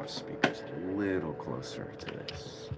Speakers a little closer to this.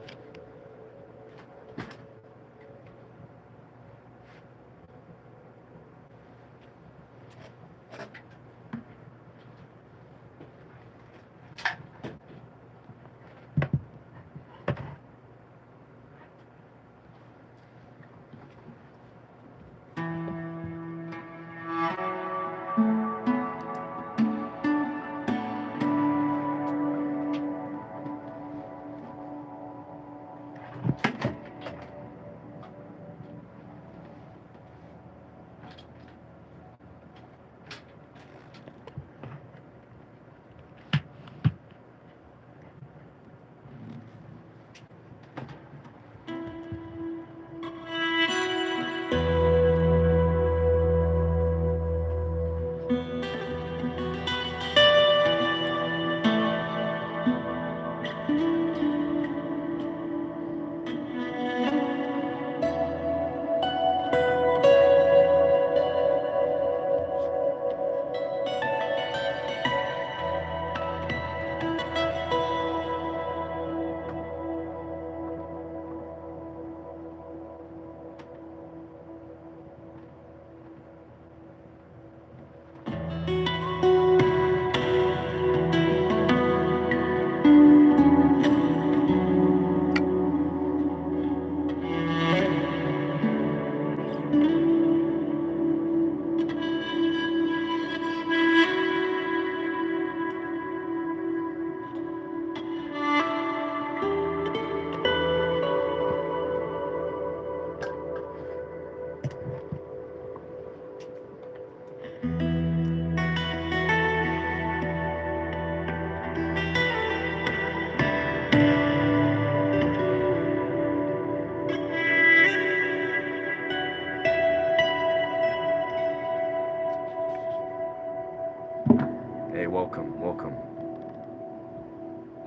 Hey, welcome, welcome.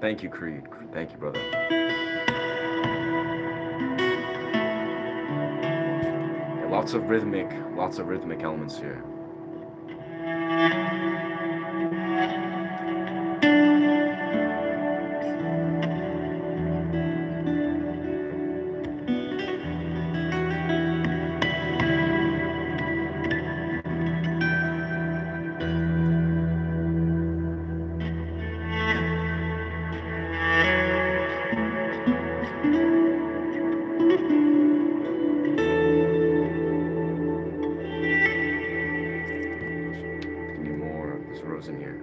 Thank you, Creed. Thank you, brother. Yeah, lots of rhythmic elements here. In here.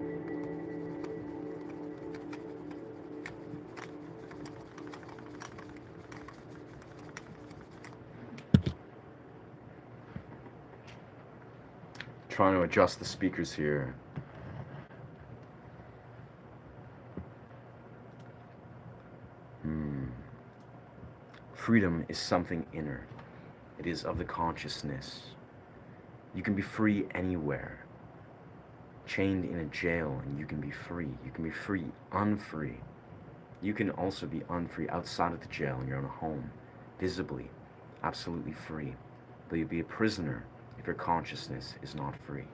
Trying to adjust the speakers here. Freedom is something inner. It is of the consciousness. You can be free anywhere. chained in a jail, and you can be free. You can be free, unfree. You can also be unfree outside of the jail in your own home, visibly, absolutely free. But you'll be a prisoner if your consciousness is not free.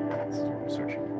That's what I'm searching for.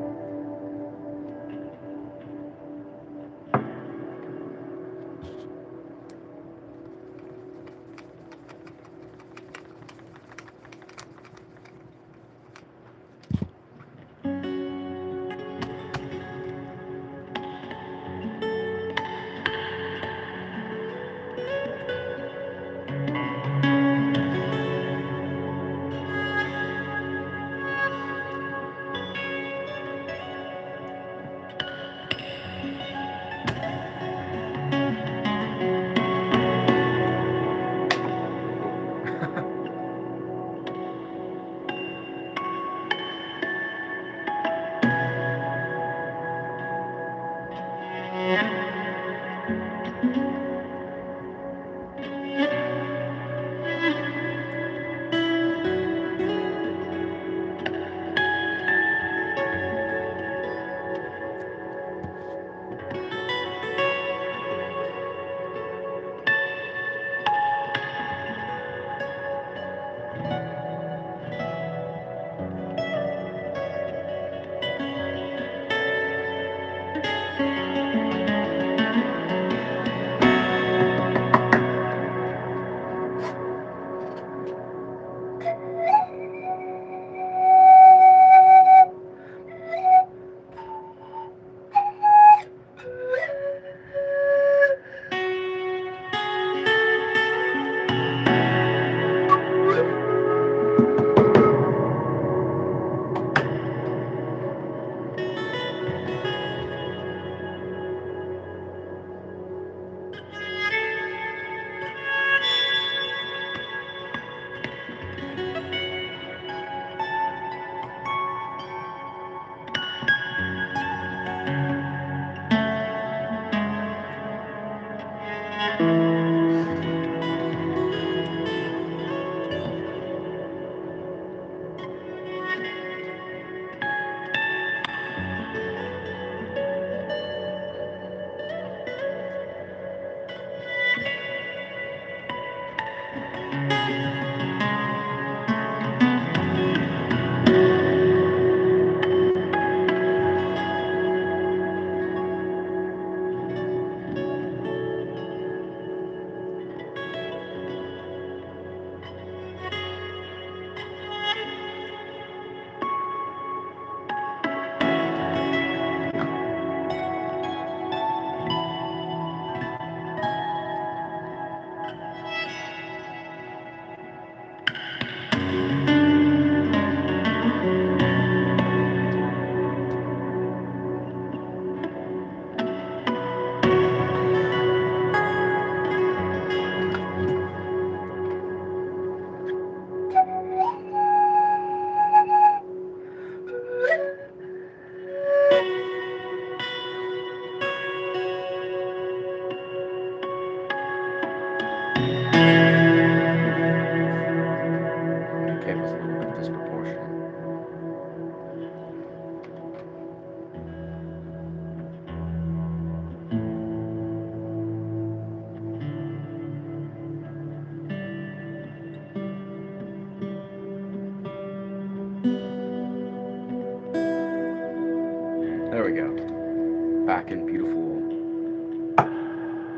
beautiful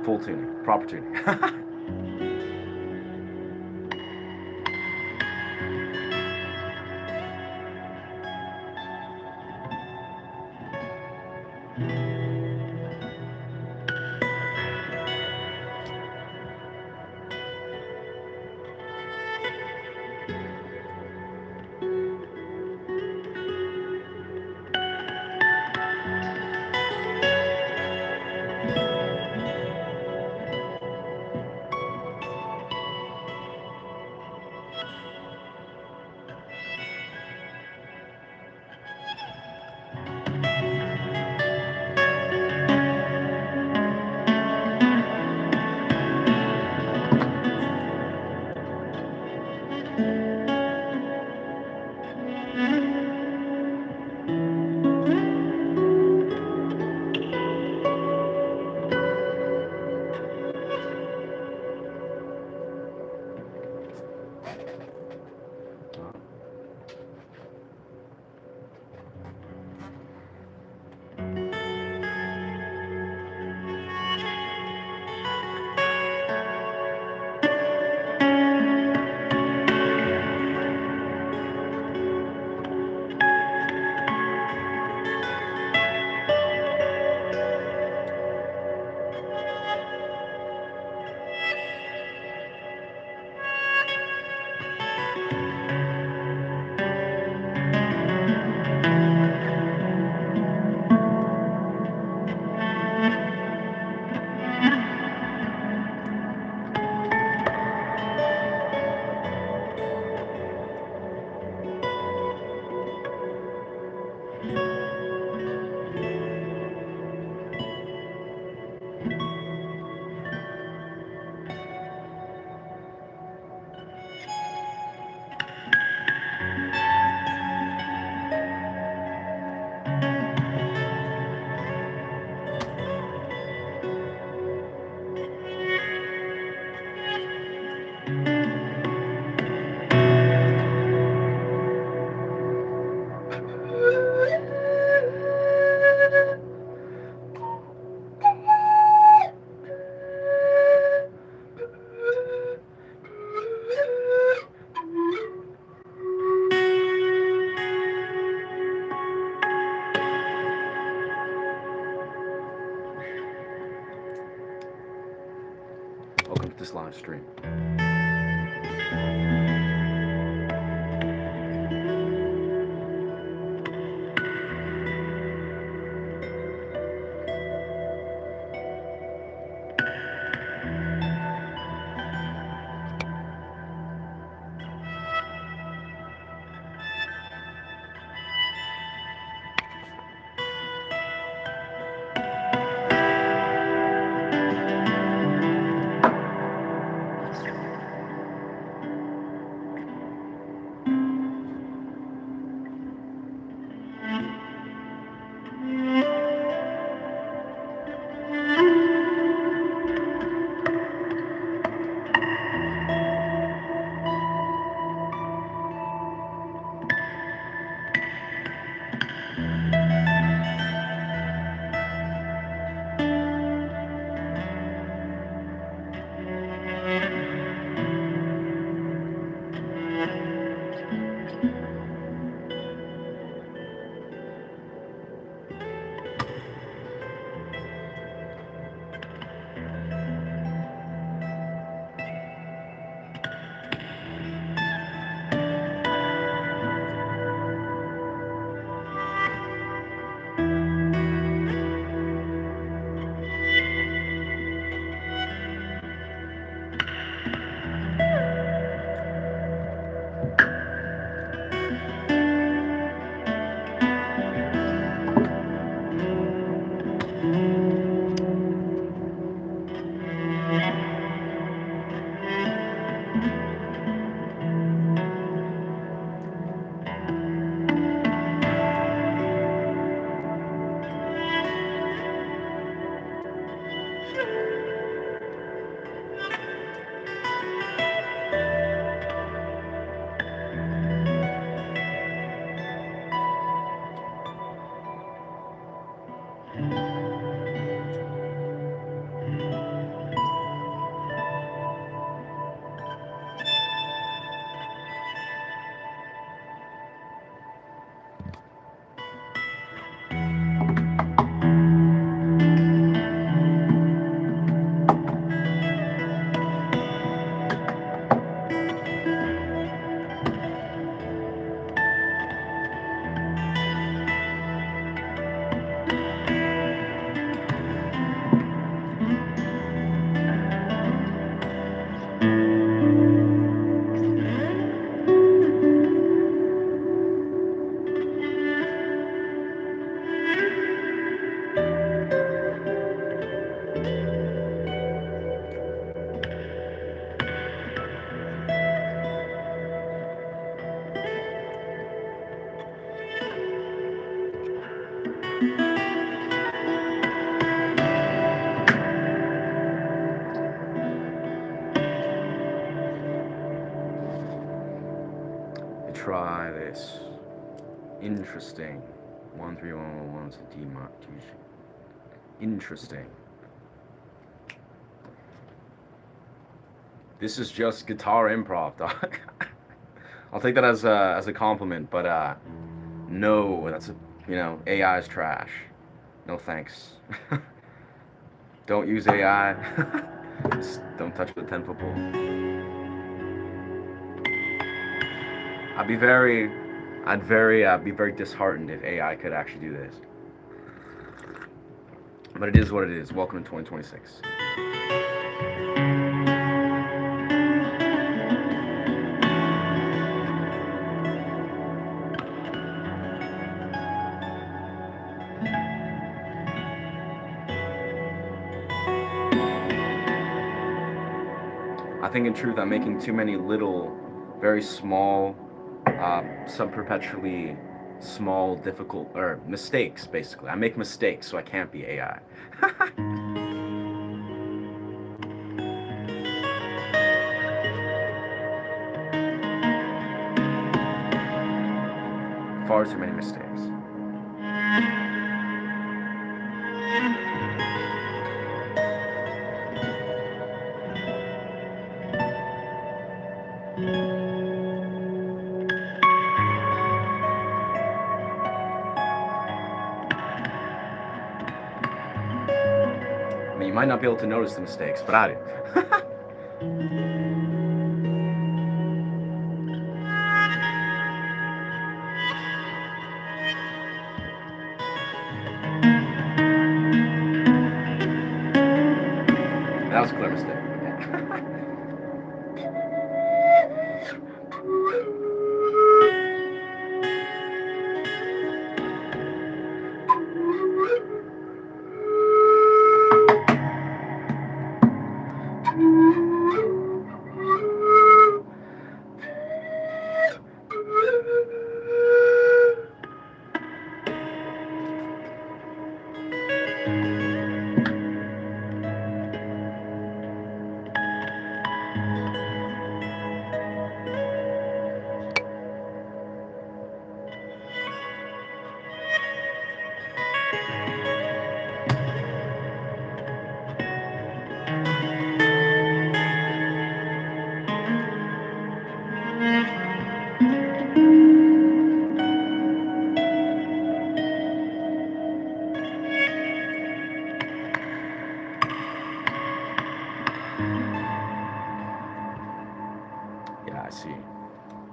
full tuning, proper tuning. Welcome to this live stream. try this. Interesting. 13111 is a D mark. Interesting. This is just guitar improv, dog. I'll take that as a compliment, but no, that's a, you know, AI is trash. No thanks. Don't use AI. Just don't touch the 10-foot pole. I'd be very disheartened if AI could actually do this. But it is what it is. Welcome to 2026. I think in truth I'm making too many little, very small, sub-perpetually small, difficult, or mistakes, basically. I make mistakes, so I can't be AI. Far too many mistakes. I mean, you might not be able to notice the mistakes, but I do. That was a clear mistake. I see.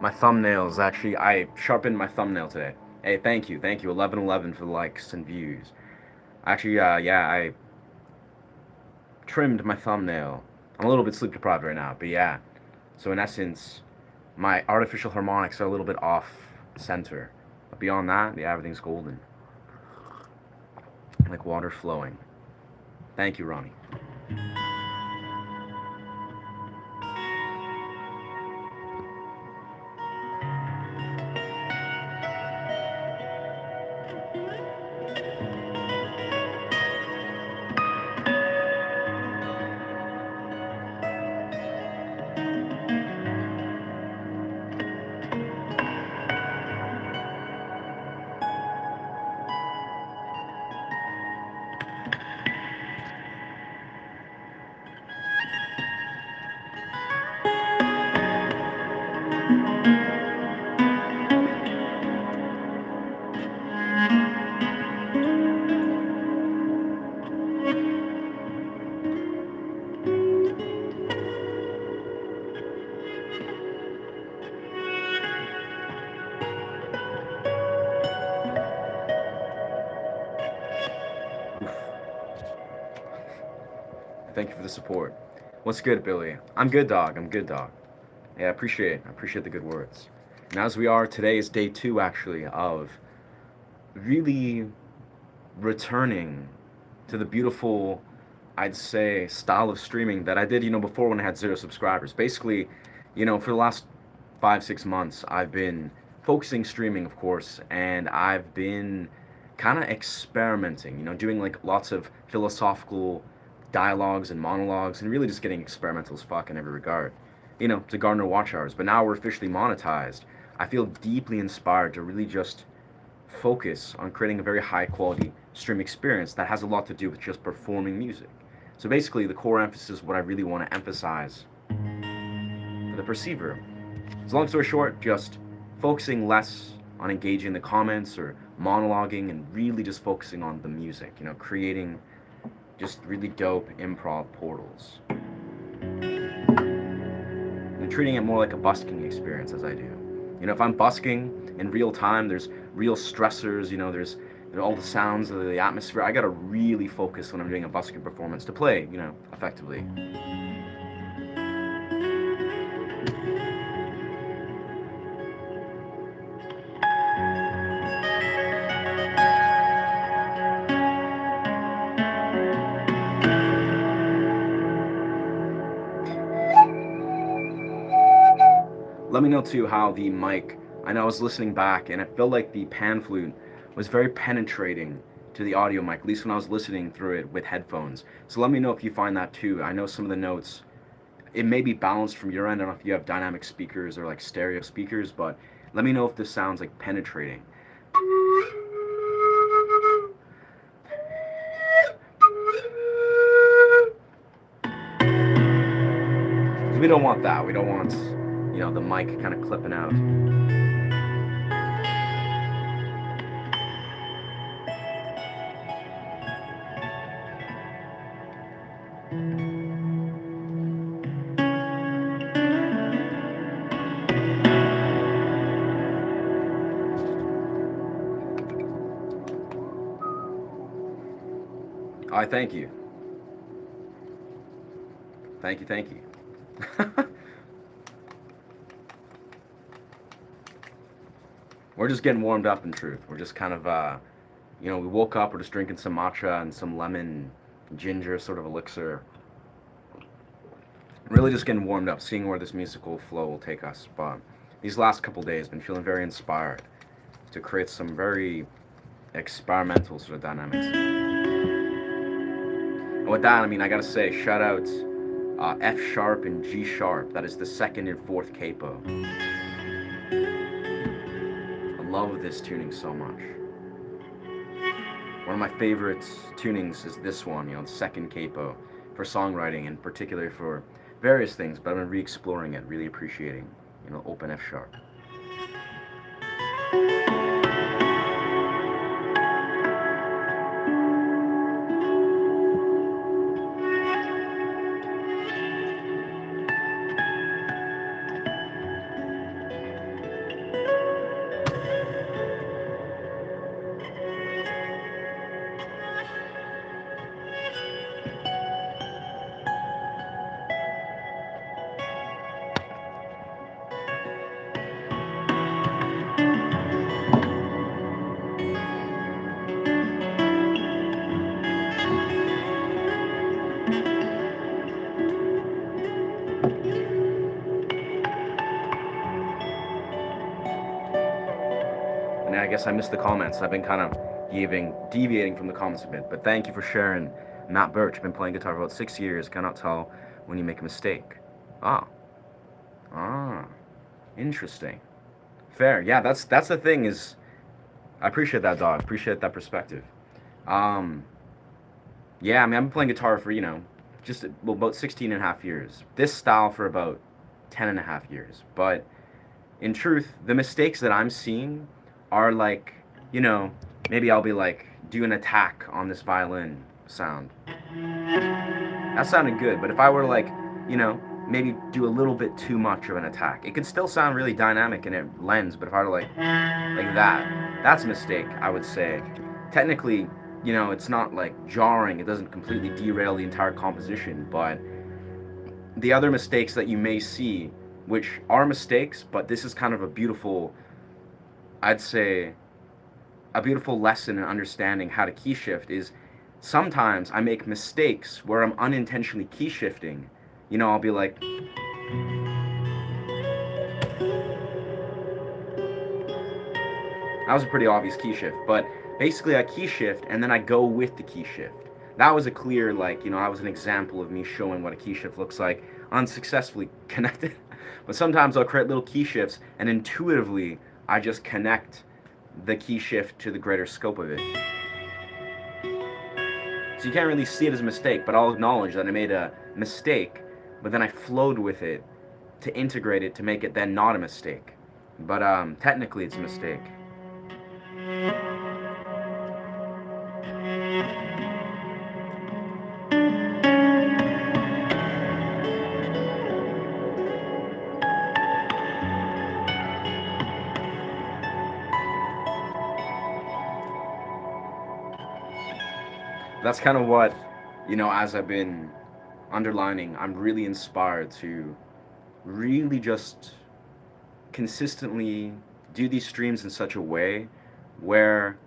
My thumbnails, actually, I sharpened my thumbnail today. Hey, thank you, 1111 for the likes and views. Actually, yeah, I trimmed my thumbnail. I'm a little bit sleep deprived right now, but yeah. So in essence, my artificial harmonics are a little bit off center. But beyond that, yeah, everything's golden. Like water flowing. Thank you, Ronnie. Thank you for the support. What's good, Billy? I'm good, dog. I'm good, dog. Yeah, I appreciate the good words. And as we are, today is day 2, actually, of really returning to the beautiful, I'd say, style of streaming that I did, before when I had 0 subscribers. Basically, for the last 5-6 months, I've been focusing streaming, of course, and I've been kind of experimenting, doing like lots of philosophical dialogues and monologues, and really just getting experimental as fuck in every regard, to garner watch hours. But now we're officially monetized. I feel deeply inspired to really just focus on creating a very high quality stream experience that has a lot to do with just performing music. So basically, the core emphasis, what I really want to emphasize for the perceiver. So long story short, just focusing less on engaging the comments or monologuing and really just focusing on the music, creating just really dope improv portals. And treating it more like a busking experience as I do. If I'm busking in real time, there's real stressors, there's all the sounds of the atmosphere. I gotta really focus when I'm doing a busking performance to play, effectively. Let me know too how the mic, I know I was listening back and it felt like the pan flute was very penetrating to the audio mic, at least when I was listening through it with headphones. So let me know if you find that too. I know some of the notes, it may be balanced from your end. I don't know if you have dynamic speakers or like stereo speakers, but let me know if this sounds like penetrating. We don't want that. We don't want, the mic kind of clipping out. I thank you. Thank you, thank you. We're just getting warmed up, in truth. We're just kind of, we woke up, we're just drinking some matcha and some lemon ginger sort of elixir. Really just getting warmed up, seeing where this musical flow will take us. But these last couple days, been feeling very inspired to create some very experimental sort of dynamics. And with that, I gotta say, shout out F sharp and G sharp. That is the second and fourth capo. I love this tuning so much. One of my favorite tunings is this one, the second capo, for songwriting and particularly for various things, but I've been re-exploring it, really appreciating, open F sharp. And I guess I missed the comments. I've been kind of deviating from the comments a bit, but thank you for sharing. Matt Birch, been playing guitar for about 6 years, cannot tell when you make a mistake. Ah, interesting. Fair, yeah, that's the thing is, I appreciate that, dog, appreciate that perspective. Yeah, I've been playing guitar for, just about 16 and a half years. This style for about 10 and a half years. But in truth, the mistakes that I'm seeing are like, maybe I'll be like, do an attack on this violin sound. That sounded good, but if I were to like, maybe do a little bit too much of an attack, it could still sound really dynamic and it lends, but if I were to like that, that's a mistake, I would say. Technically, it's not like jarring, it doesn't completely derail the entire composition, but the other mistakes that you may see, which are mistakes, but this is kind of a beautiful, I'd say, a beautiful lesson in understanding how to key shift is sometimes I make mistakes where I'm unintentionally key shifting. I'll be like, that was a pretty obvious key shift, but basically I key shift and then I go with the key shift. That was a clear, that was an example of me showing what a key shift looks like, unsuccessfully connected. But sometimes I'll create little key shifts, and intuitively I just connect the key shift to the greater scope of it. So you can't really see it as a mistake, but I'll acknowledge that I made a mistake, but then I flowed with it to integrate it to make it then not a mistake. But technically it's a mistake. That's kind of what, as I've been underlining, I'm really inspired to really just consistently do these streams in such a way where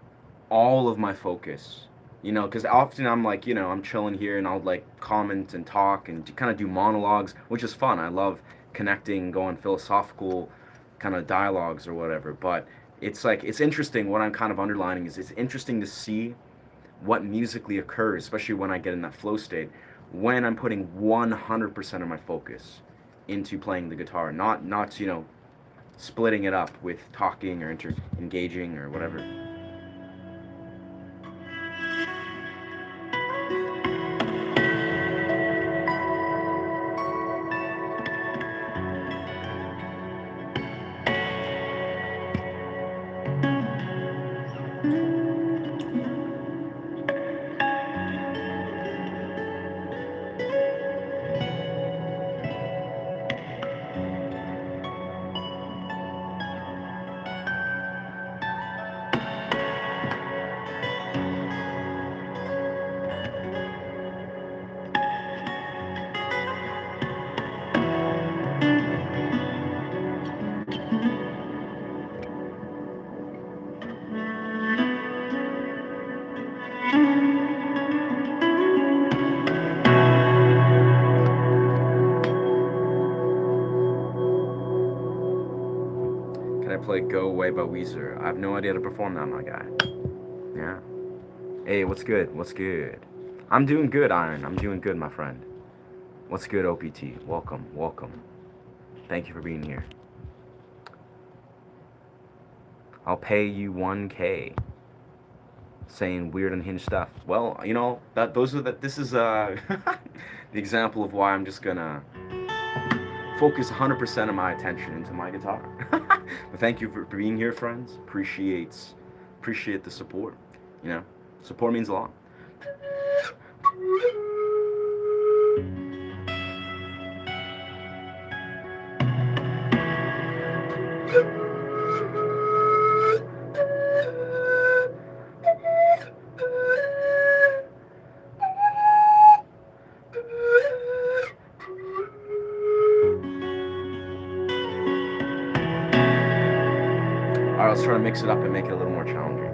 all of my focus, because often I'm like, I'm chilling here and I'll like comment and talk and kind of do monologues, which is fun. I love connecting, going philosophical kind of dialogues or whatever. But it's like, it's interesting. What I'm kind of underlining is it's interesting to see what musically occurs, especially when I get in that flow state, when I'm putting 100% of my focus into playing the guitar, not splitting it up with talking or engaging or whatever. Can I play Go Away by Weezer? I have no idea how to perform that, my guy. Yeah. Hey, what's good? What's good? I'm doing good, Iron. I'm doing good, my friend. What's good, OPT? Welcome, welcome. Thank you for being here. I'll pay you 1K. Saying weird unhinged stuff. Well, this is the example of why I'm just gonna focus 100% of my attention into my guitar. But thank you for being here, friends. Appreciate the support. Support means a lot. Alright, let's try to mix it up and make it a little more challenging.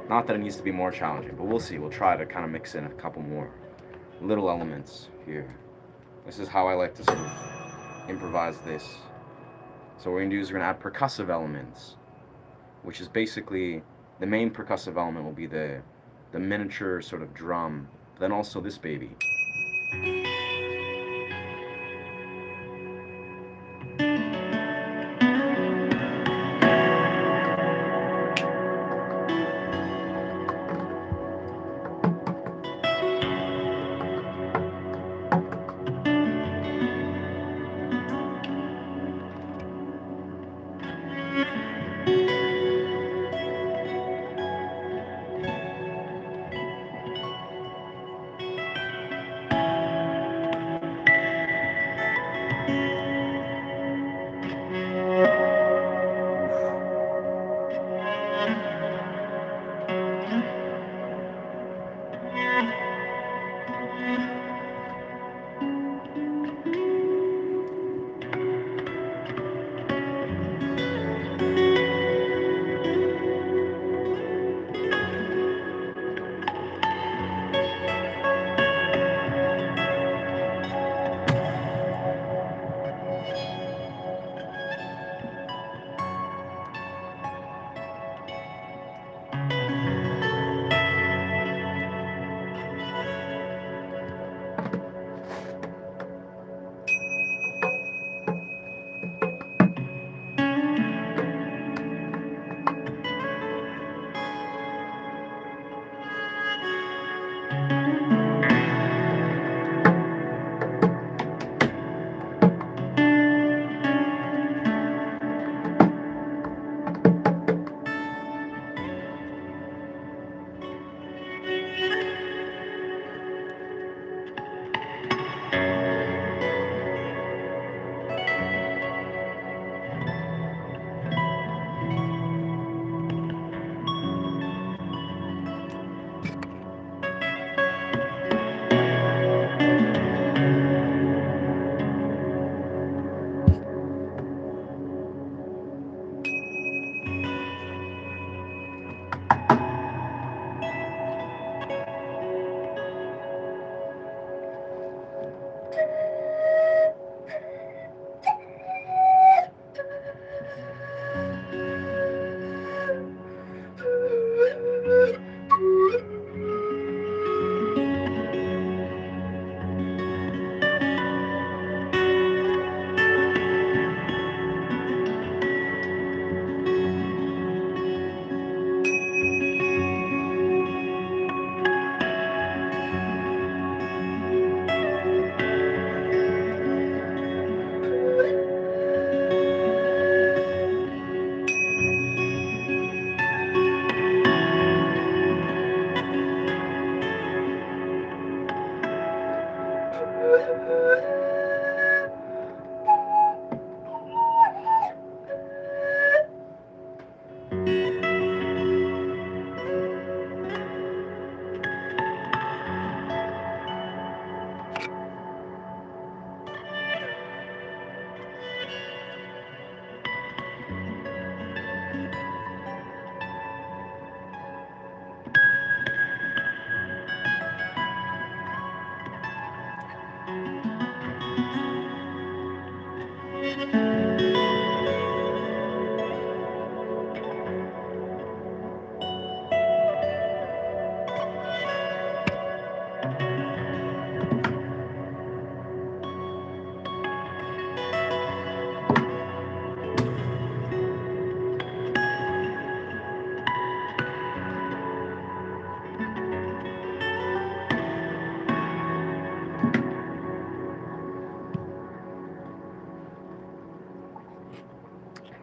Not that it needs to be more challenging, but we'll see. We'll try to kind of mix in a couple more little elements here. This is how I like to sort of improvise this. So what we're going to do is we're going to add percussive elements, which is basically the main percussive element will be the miniature sort of drum, but then also this baby.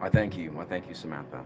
I thank you. I thank you, Samantha.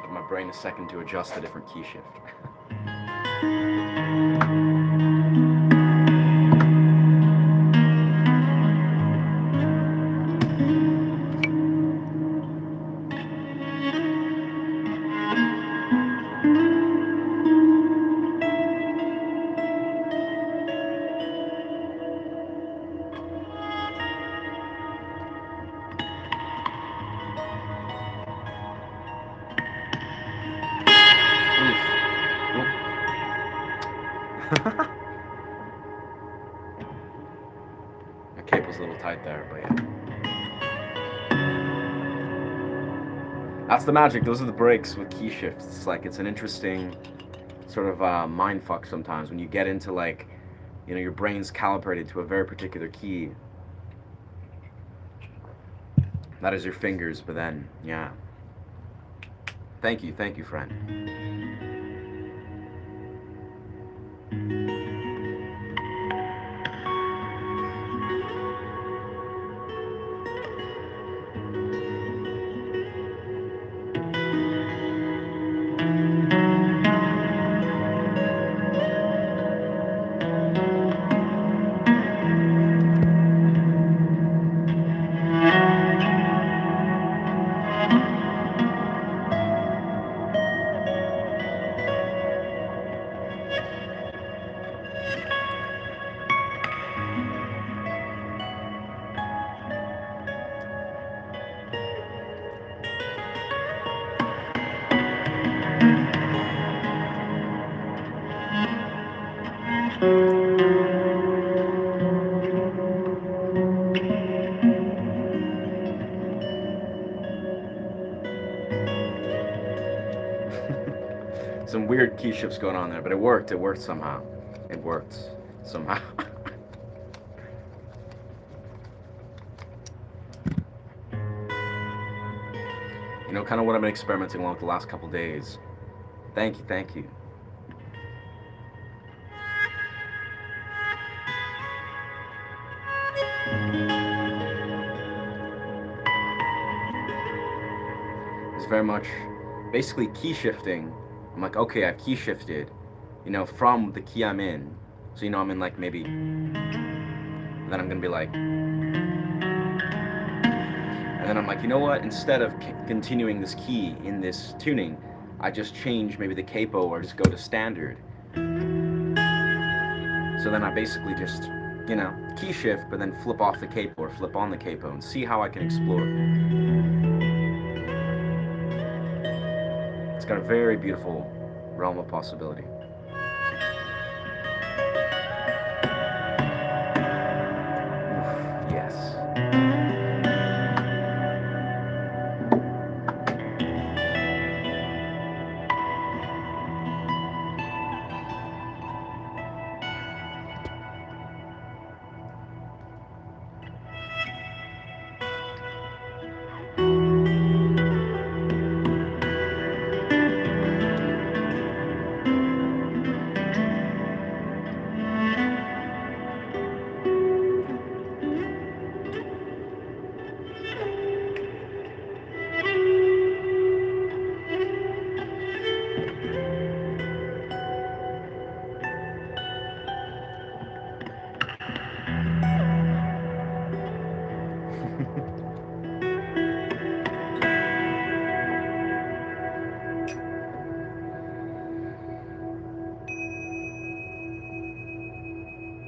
Give my brain a second to adjust a different key shift. My cape was a little tight there, but yeah. That's the magic. Those are the breaks with key shifts. It's like it's an interesting sort of mind fuck sometimes when you get into like, you know, your brain's calibrated to a very particular key. That is your fingers, but then, yeah. Thank you, friend. Some weird key shifts going on there, but it worked. It worked somehow. It worked somehow. You know, kind of what I've been experimenting along the last couple days. Thank you, thank you. It's very much basically key shifting. I'm like, okay, I've key shifted, you know, from the key I'm in. So, you know, I'm in like maybe, and then I'm gonna be like, and then I'm like, you know what? Instead of continuing this key in this tuning, I just change maybe the capo or just go to standard. So then I basically just, you know, key shift, but then flip off the capo or flip on the capo and see how I can explore. It's got a very beautiful realm of possibility. Oof, yes.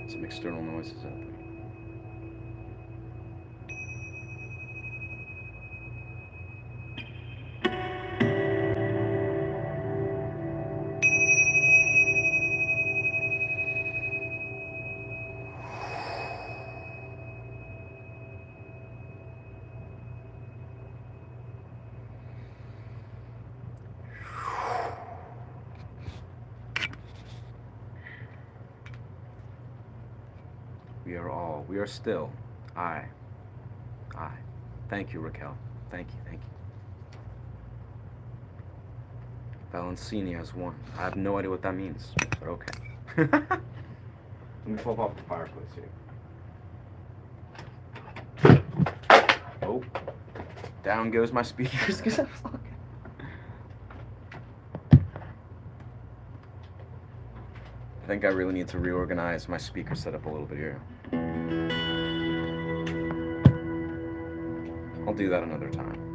Some external noises out there. We are all. We are still. I. I. Thank you, Raquel. Thank you, thank you. Balancini has won. I have no idea what that means, but okay. Let me flip off the fireplace here. Oh. Down goes my speakers because I'm fucking. I think I really need to reorganize my speaker setup a little bit here. I'll do that another time.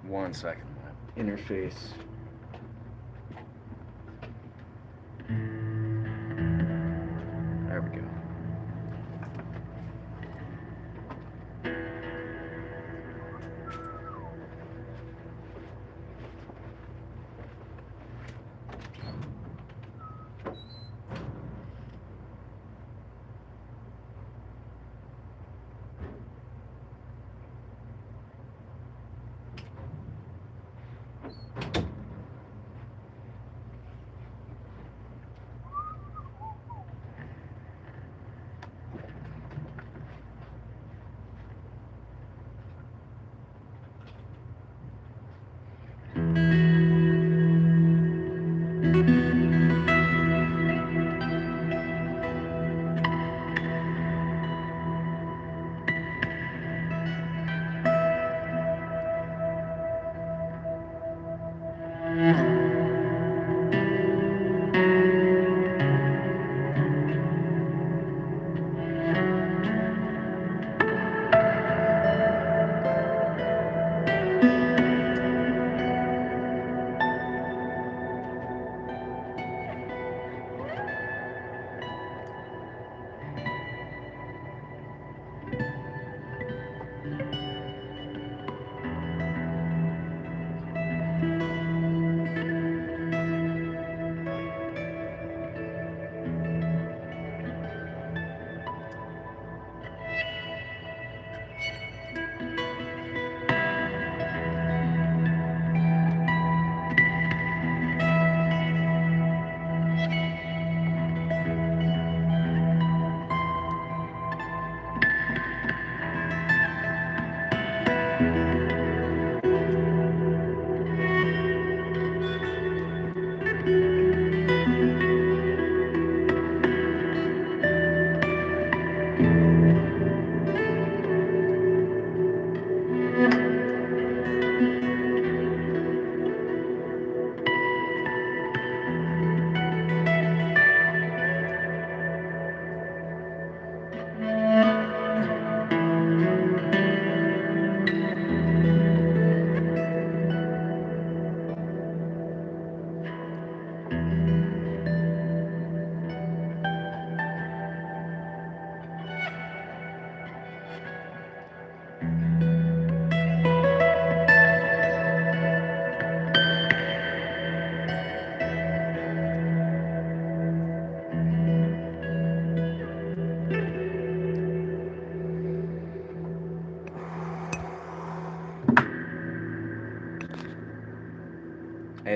One second. Interface. There we go.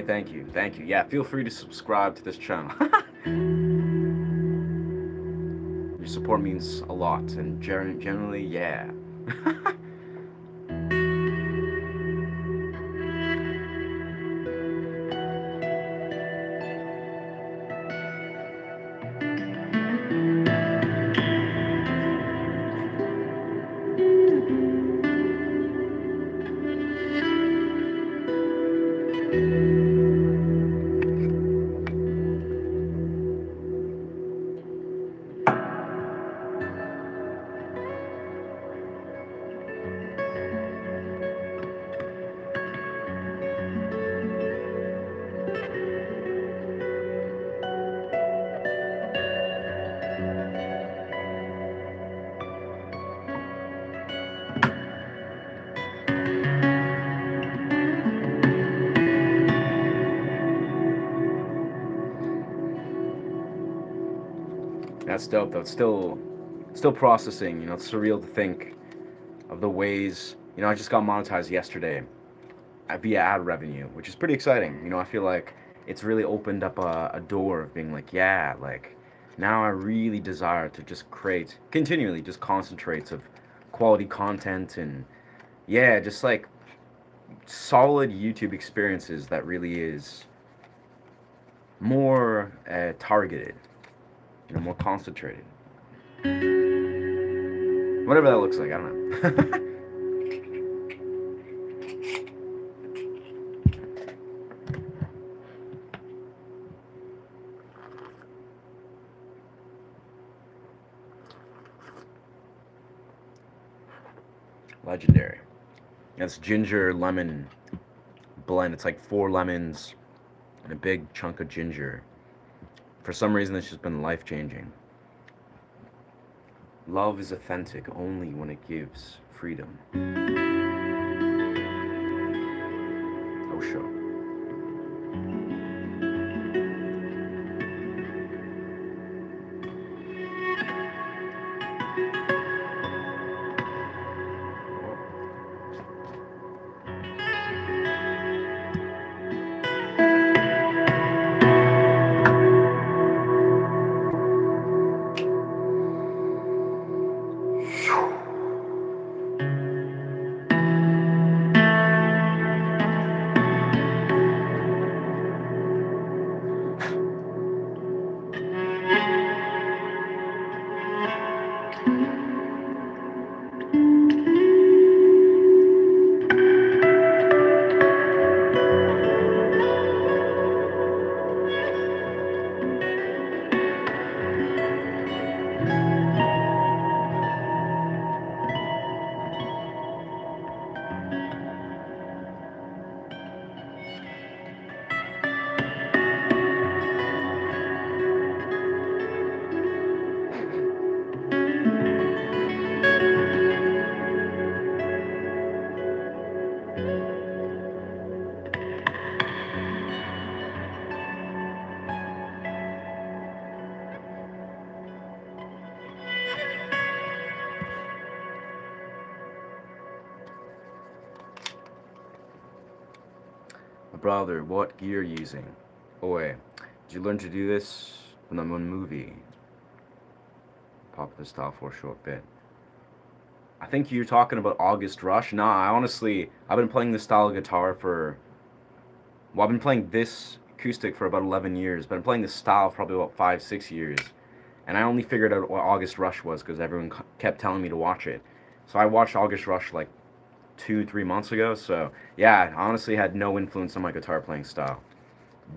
Hey, thank you, thank you. Yeah, feel free to subscribe to this channel. Your support means a lot, and generally, yeah. That's dope, though. It's still processing. You know, it's surreal to think of the ways. You know, I just got monetized yesterday via ad revenue, which is pretty exciting. You know, I feel like it's really opened up a door of being like, yeah, like now I really desire to just create continually, just concentrates of quality content and yeah, just like solid YouTube experiences that really is more targeted, you know, more concentrated. Whatever that looks like, I don't know. Legendary. That's ginger lemon blend. It's like 4 lemons and a big chunk of ginger. For some reason, it's just been life changing. Love is authentic only when it gives freedom. Osho. Brother, what gear are you using? Oh wait, did you learn to do this from that one movie? Pop the style for a short bit. I think you're talking about August Rush. Nah, I've been playing this style of guitar for, well, I've been playing this acoustic for about 11 years, but I'm playing this style for probably about 5, 6 years. And I only figured out what August Rush was because everyone kept telling me to watch it. So I watched August Rush like 2, 3 months ago. So yeah, honestly had no influence on my guitar playing style.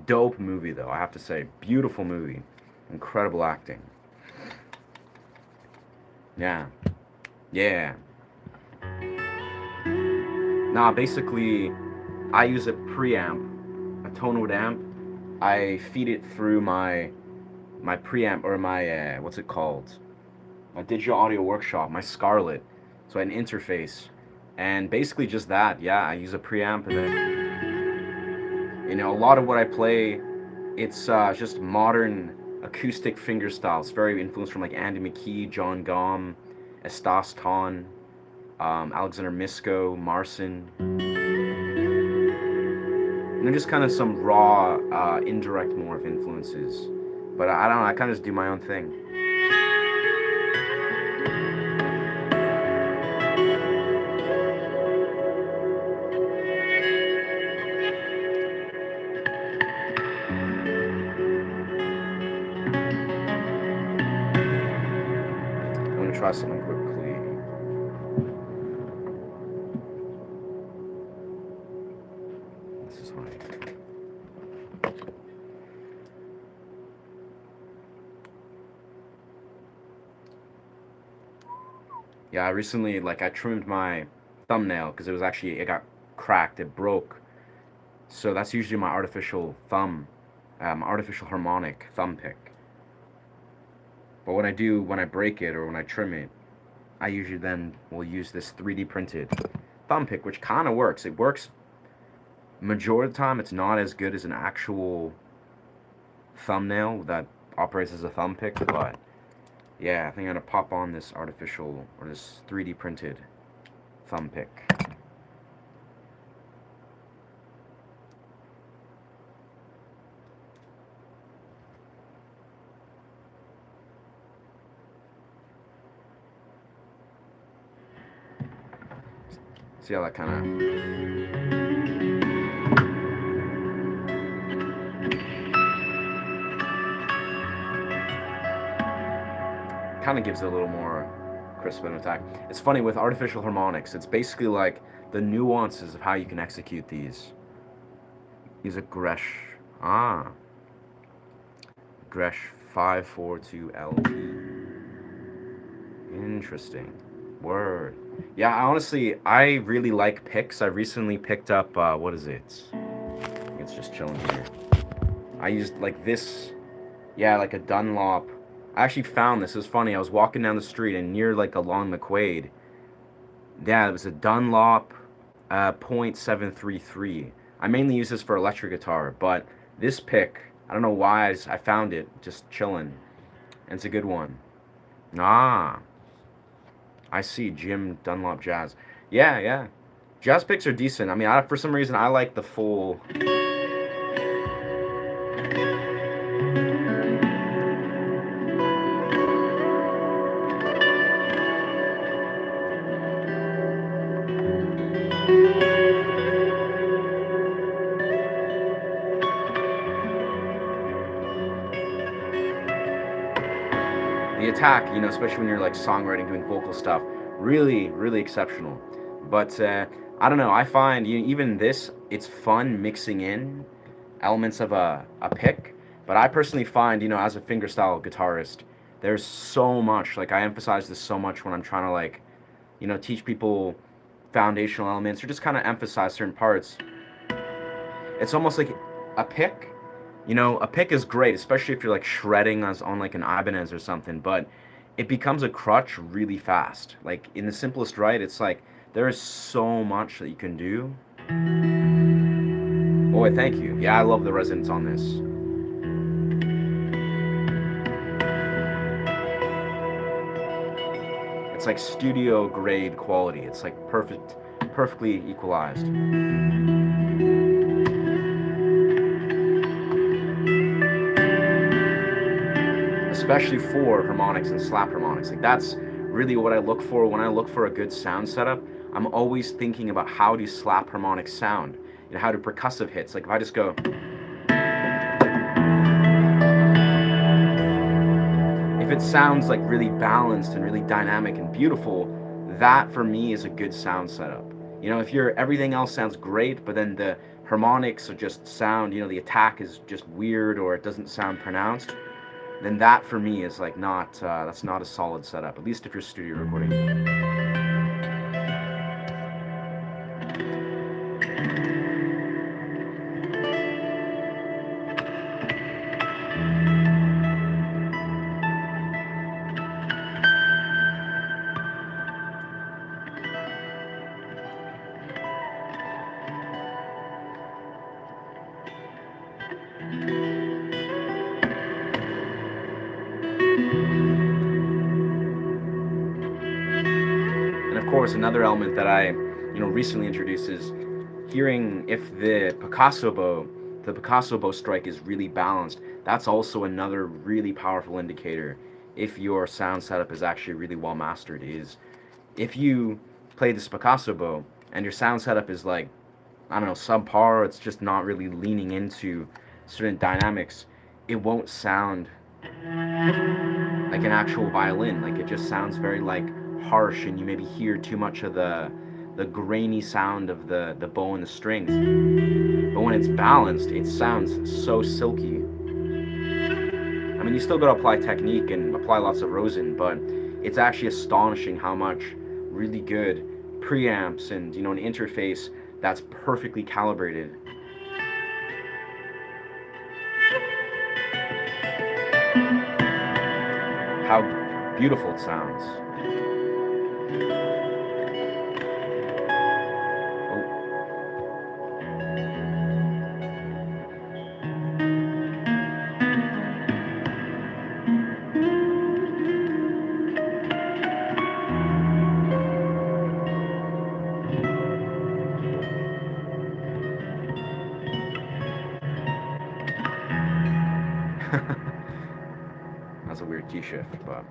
Dope movie though, I have to say. Beautiful movie. Incredible acting. Yeah. Yeah. Nah, basically, I use a preamp, a tonal amp. I feed it through my preamp or my what's it called? My digital audio workshop, my Scarlett. So an interface, and basically just that. Yeah, I use a preamp, and then you know a lot of what I play, it's just modern acoustic finger styles. Very influenced from like Andy McKee, John Gaume, Estas Ton, Alexander Misko, Marson. just kind of some raw, indirect more of influences. But I don't know, I kind of just do my own thing. I'm gonna try something quickly. This is funny. Yeah, I recently, like, I trimmed my thumbnail because it got cracked, it broke. So that's usually my artificial artificial harmonic thumb pick. But when I break it or when I trim it, I usually then will use this 3D printed thumb pick, which kind of works. It works majority of the time. It's not as good as an actual thumbnail that operates as a thumb pick, but yeah, I think I'm gonna pop on this artificial or this 3D printed thumb pick. See how that kind of gives it a little more crisp and attack. It's funny with artificial harmonics. It's basically like the nuances of how you can execute these. These are Gresh. Gresh 542LP. Interesting. Word. Yeah, honestly, I really like picks. I recently picked up, what is it? I think it's just chilling here. I used like this, yeah, like a Dunlop. I actually found this. It was funny. I was walking down the street and near like along McQuaid. Yeah, it was a Dunlop .733. I mainly use this for electric guitar, but this pick, I don't know why I found it just chilling. And it's a good one. I see. Jim Dunlop Jazz. Yeah, yeah. Jazz picks are decent. I mean, for some reason, I like the full. The attack, especially when you're like songwriting, doing vocal stuff, really, really exceptional. But I don't know. I find even this, it's fun mixing in elements of a pick. But I personally find, as a fingerstyle guitarist, there's so much. Like I emphasize this so much when I'm trying to like, teach people foundational elements or just kind of emphasize certain parts. It's almost like a pick. A pick is great, especially if you're like shredding on like an Ibanez or something, but it becomes a crutch really fast. Like in the simplest right, it's like there is so much that you can do. Boy, thank you. Yeah, I love the resonance on this. It's like studio grade quality. It's like perfectly equalized. Especially for harmonics and slap harmonics. Like that's really what I look for when I look for a good sound setup. I'm always thinking about how do slap harmonics sound, how do percussive hits. Like if I just go, if it sounds like really balanced and really dynamic and beautiful, that for me is a good sound setup. If everything else sounds great, but then the harmonics are just sound, the attack is just weird or it doesn't sound pronounced, then that for me is like that's not a solid setup, at least if you're studio recording. And of course, another element that I recently introduced is hearing if the Picasso bow strike is really balanced, that's also another really powerful indicator if your sound setup is actually really well mastered. Is if you play this Picasso bow and your sound setup is like, I don't know, subpar, it's just not really leaning into certain dynamics, it won't sound like an actual violin. Like it just sounds very like harsh, and you maybe hear too much of the grainy sound of the bow and the strings. But when it's balanced, it sounds so silky. I mean, you still gotta apply technique and apply lots of rosin, but it's actually astonishing how much really good preamps and, you know, an interface that's perfectly calibrated. How beautiful it sounds. That's a weird key shift, but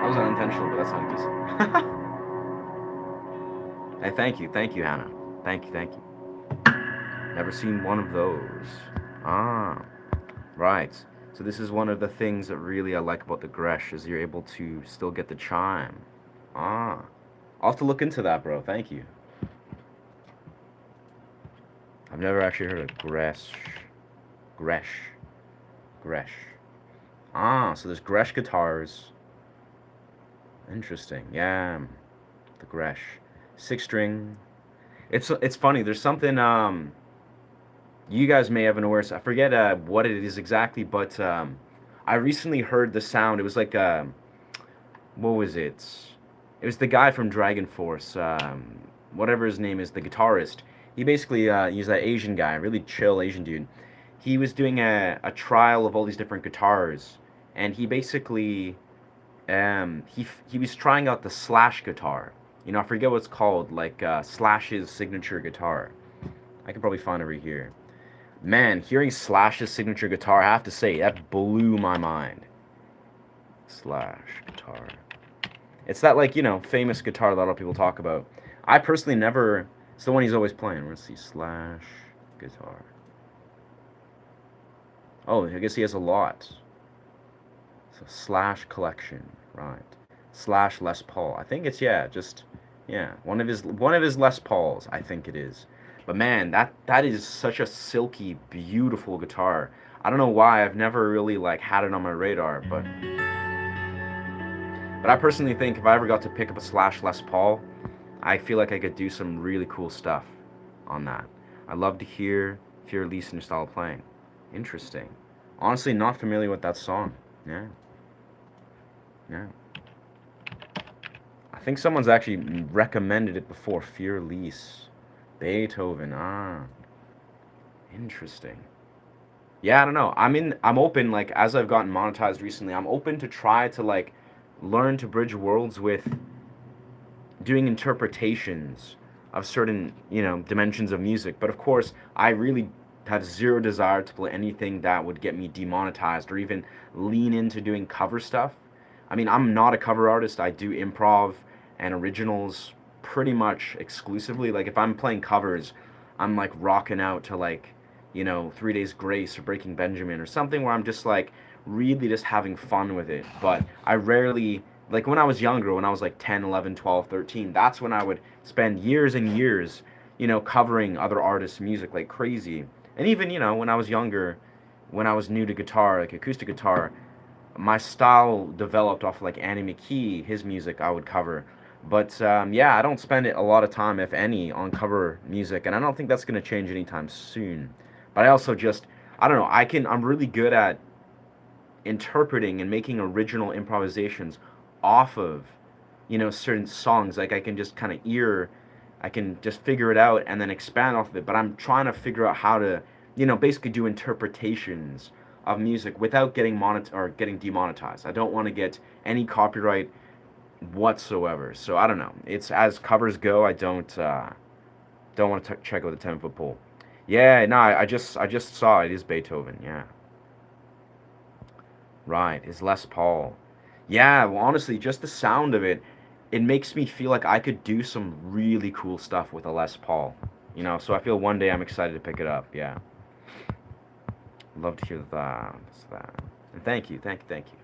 that was unintentional, but that sounded decent. Hey, thank you, Hannah. Thank you. Never seen one of those. Ah, right. So this is one of the things that really I like about the Gresh is you're able to still get the chime. Ah, I'll have to look into that, bro. Thank you. I've never actually heard of Gresh. Ah, so there's Gresh guitars. Interesting. Yeah, the Gresh, 6 string. It's funny. There's something you guys may have an awareness. I forget what it is exactly, but I recently heard the sound. It was like what was it? It was the guy from Dragon Force, whatever his name is, the guitarist. He basically he's that Asian guy, really chill Asian dude. He was doing a trial of all these different guitars, and he basically he was trying out the Slash guitar. You know, I forget what it's called, like Slash's signature guitar. I can probably find it right here. Man, hearing Slash's signature guitar, I have to say, that blew my mind. Slash guitar. It's that, like, you know, famous guitar that a lot of people talk about. I personally never... It's the one he's always playing. Let's see. Slash guitar. Oh, I guess he has a lot. So, Slash collection. Right. Slash Les Paul. I think it's, yeah, just... Yeah, one of his Les Pauls, I think it is. But man, that is such a silky, beautiful guitar. I don't know why I've never really like had it on my radar, but I personally think if I ever got to pick up a Slash Les Paul, I feel like I could do some really cool stuff on that. I'd love to hear Fear Elise in your style of playing. Interesting. Honestly, not familiar with that song. Yeah. Yeah. I think someone's actually recommended it before. Für Elise. Beethoven. Ah, interesting. Yeah, I don't know. I'm open, like, as I've gotten monetized recently, I'm open to try to, like, learn to bridge worlds with doing interpretations of certain, dimensions of music. But of course, I really have zero desire to play anything that would get me demonetized or even lean into doing cover stuff. I mean, I'm not a cover artist. I do improv and originals pretty much exclusively. Like, if I'm playing covers, I'm like rocking out to, like, 3 Days Grace or Breaking Benjamin or something where I'm just like really just having fun with it. But I rarely, like, when I was younger, when I was like 10, 11, 12, 13, that's when I would spend years and years, covering other artists' music like crazy. And even, when I was younger, when I was new to guitar, like acoustic guitar, my style developed off like Annie McKee, his music I would cover. But yeah, I don't spend it a lot of time, if any, on cover music, and I don't think that's going to change anytime soon. But I also just, I don't know, I'm really good at interpreting and making original improvisations off of, certain songs. Like, I can just kind of I can just figure it out and then expand off of it. But I'm trying to figure out how to, basically do interpretations of music without getting demonetized. I don't want to get any copyright whatsoever. So I don't know. It's as covers go. I don't want to check out the 10 foot pole. Yeah, no, I just saw it is Beethoven. Yeah, right. Is Les Paul. Yeah, well, honestly, just the sound of it, it makes me feel like I could do some really cool stuff with a Les Paul. So I feel one day I'm excited to pick it up. Yeah, love to hear that. And thank you, thank you, thank you.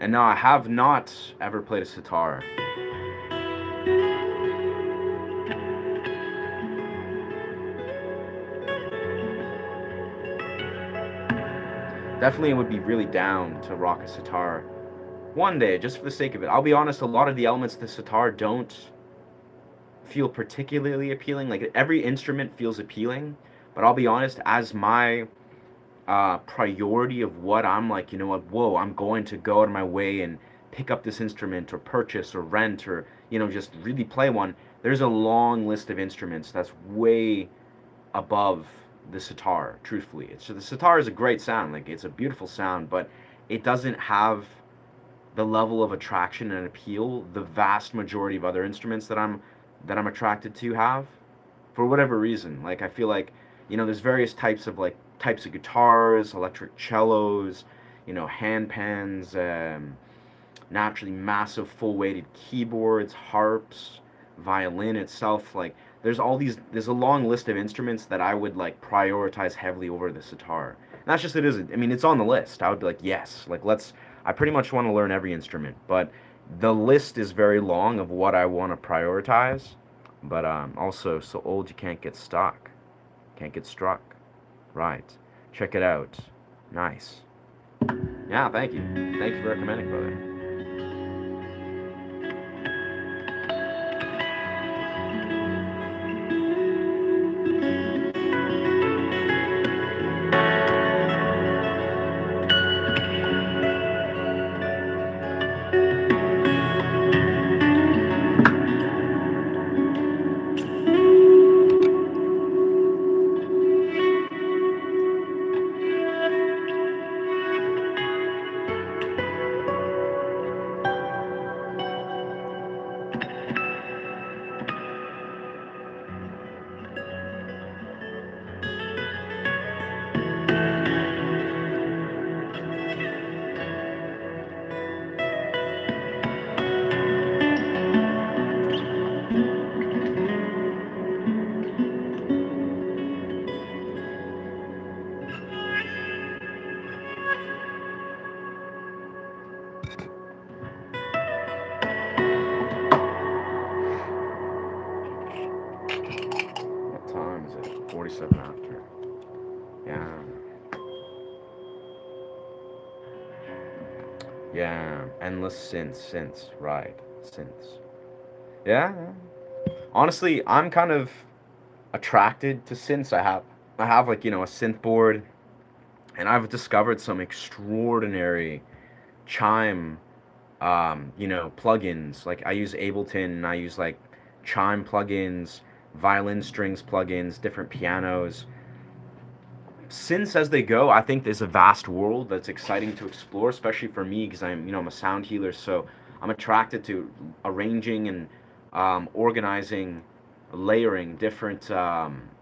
And no, I have not ever played a sitar. Definitely would be really down to rock a sitar one day, just for the sake of it. I'll be honest, a lot of the elements of the sitar don't feel particularly appealing. Like, every instrument feels appealing, but I'll be honest, as my priority of what I'm like, what, whoa, I'm going to go out of my way and pick up this instrument or purchase or rent or, just really play one. There's a long list of instruments that's way above the sitar, truthfully. The sitar is a great sound, like, it's a beautiful sound, but it doesn't have the level of attraction and appeal the vast majority of other instruments that I'm attracted to have, for whatever reason. Like, I feel like, there's various types of guitars, electric cellos, hand pans, naturally massive full-weighted keyboards, harps, violin itself. Like, there's a long list of instruments that I would like prioritize heavily over the sitar. And that's just it isn't. I mean, it's on the list. I would be like, yes, like, I pretty much want to learn every instrument, but the list is very long of what I want to prioritize. But also, so old you can't get stuck, can't get struck. Right. Check it out. Nice. Yeah, thank you. Thank you for recommending, brother. What time is it? 47 after. Yeah. Yeah. Endless synths. Right. Synths. Yeah. Honestly, I'm kind of attracted to synths. I have like, a synth board And I've discovered some extraordinary chime, plugins. Like I use Ableton, and I use like chime plugins, violin strings plugins, different pianos. Since as they go, I think there's a vast world that's exciting to explore, especially for me because I'm a sound healer, so I'm attracted to arranging and organizing, layering different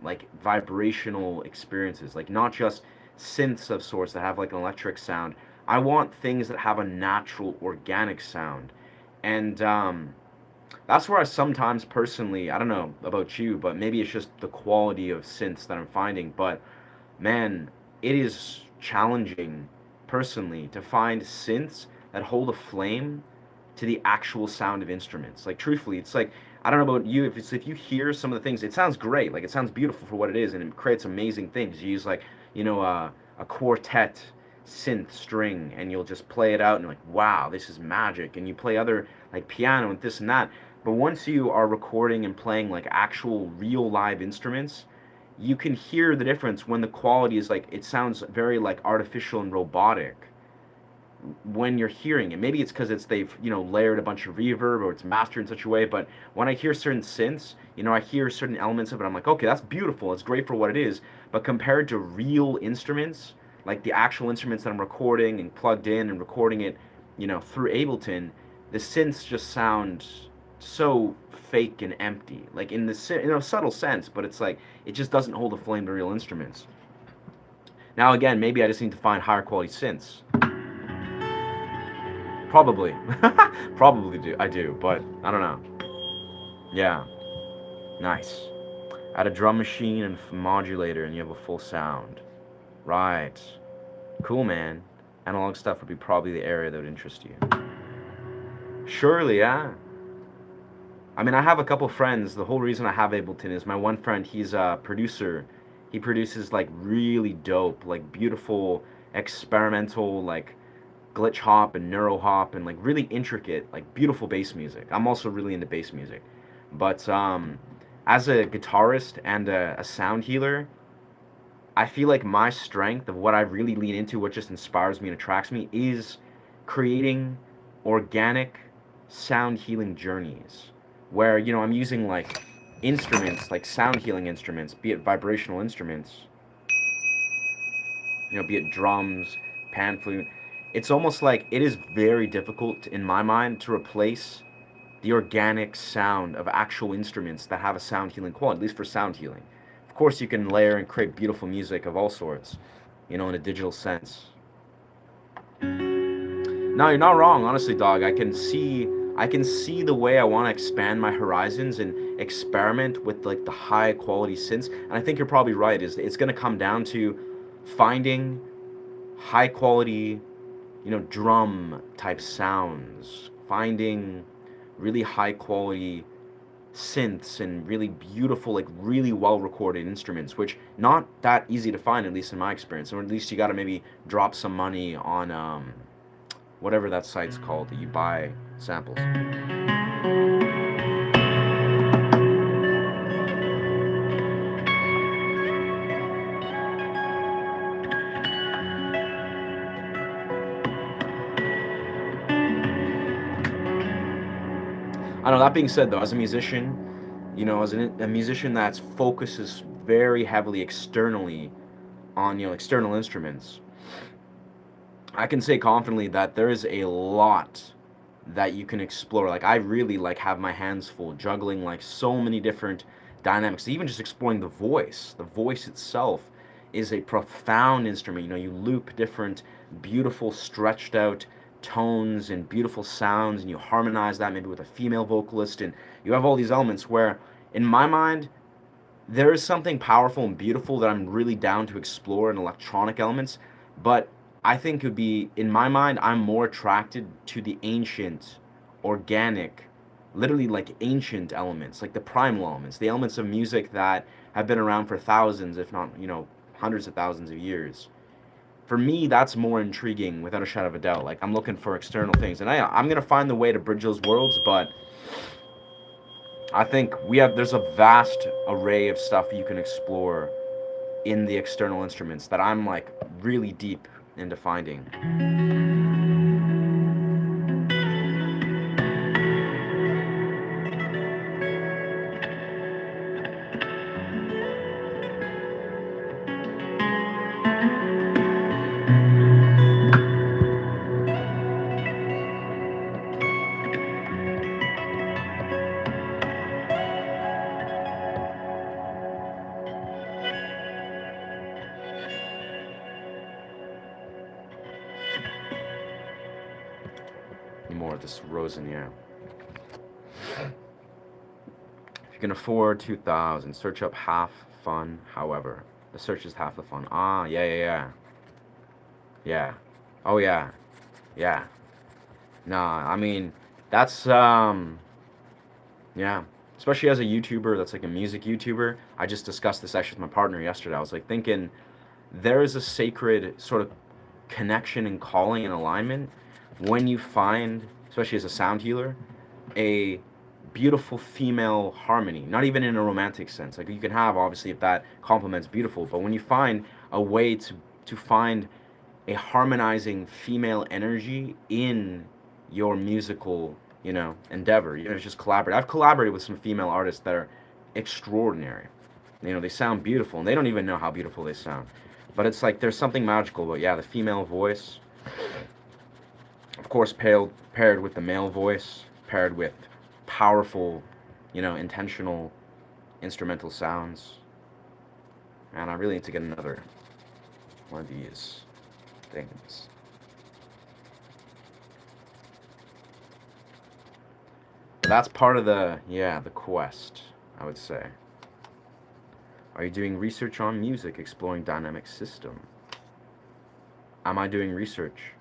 like vibrational experiences, like not just synths of sorts that have like an electric sound. I want things that have a natural, organic sound, and that's where I sometimes personally, I don't know about you, but maybe it's just the quality of synths that I'm finding, but man, it is challenging personally to find synths that hold a flame to the actual sound of instruments. Like truthfully, it's like I don't know about you, if you hear some of the things, it sounds great. Like it sounds beautiful for what it is, and it creates amazing things. You use like a quartet synth string, and you'll just play it out, and you're like, wow, this is magic. And you play other like piano and this and that. But once you are recording and playing like actual real live instruments, you can hear the difference when the quality is like it sounds very like artificial and robotic when you're hearing it. Maybe it's because they've layered a bunch of reverb or it's mastered in such a way. But when I hear certain synths, I hear certain elements of it. I'm like, okay, that's beautiful. It's great for what it is. But compared to real instruments, like the actual instruments that I'm recording and plugged in and recording it, through Ableton, the synths just sound so fake and empty, like in a subtle sense. But it's like it just doesn't hold a flame to real instruments. Now again, maybe I just need to find higher quality synths. Probably. Probably do. I do, but I don't know. Yeah. Nice. Add a drum machine and modulator and you have a full sound. Right. Cool, man. Analog stuff would be probably the area that would interest you. Surely, yeah. I mean, I have a couple friends. The whole reason I have Ableton is my one friend, he's a producer. He produces like really dope, like beautiful experimental, like glitch hop and neuro hop and like really intricate, like beautiful bass music. I'm also really into bass music. But as a guitarist and a sound healer, I feel like my strength of what I really lean into, what just inspires me and attracts me, is creating organic sound healing journeys where, I'm using like instruments, like sound healing instruments, be it vibrational instruments, be it drums, pan flute. It's almost like it is very difficult in my mind to replace the organic sound of actual instruments that have a sound healing quality, at least for sound healing. Of course, you can layer and create beautiful music of all sorts, in a digital sense. No, you're not wrong, honestly, dog. I can see the way I want to expand my horizons and experiment with like the high quality synths. And I think you're probably right. Is it's going to come down to finding high quality, drum type sounds, finding really high quality synths and really beautiful, like really well recorded instruments, which not that easy to find, at least in my experience. Or at least you got to maybe drop some money on whatever that site's called that you buy samples. I know. That being said, though, as a musician, a musician that focuses very heavily externally on external instruments, I can say confidently that there is a lot that you can explore. Like I really like have my hands full juggling like so many different dynamics. Even just exploring the voice. The voice itself is a profound instrument. You loop different beautiful stretched out tones and beautiful sounds, and you harmonize that maybe with a female vocalist, and you have all these elements where in my mind there is something powerful and beautiful that I'm really down to explore in electronic elements. But I think it would be, in my mind, I'm more attracted to the ancient, organic, literally like ancient elements, like the primal elements, the elements of music that have been around for thousands, if not, hundreds of thousands of years. For me, that's more intriguing, without a shadow of a doubt. Like, I'm looking for external things, and I'm gonna find the way to bridge those worlds, but I think there's a vast array of stuff you can explore in the external instruments that I'm like really deep into finding. More of this rose in the air. If you can afford 2,000, search up half fun, however. The search is half the fun. Ah, yeah. Yeah. Oh, yeah. Yeah. Nah, I mean, that's, yeah. Especially as a YouTuber that's like a music YouTuber. I just discussed this actually with my partner yesterday. I was like thinking there is a sacred sort of connection and calling and alignment when you find, especially as a sound healer, a beautiful female harmony, not even in a romantic sense. Like you can have, obviously, if that complements beautiful, but when you find a way to find a harmonizing female energy in your musical, endeavor, it's just collaborate. I've collaborated with some female artists that are extraordinary. They sound beautiful, and they don't even know how beautiful they sound. But it's like there's something magical. But yeah, the female voice, of course, paired with the male voice, paired with powerful, intentional instrumental sounds. And I really need to get another one of these things. But that's part of the quest, I would say. Are you doing research on music, exploring dynamic system? Am I doing research?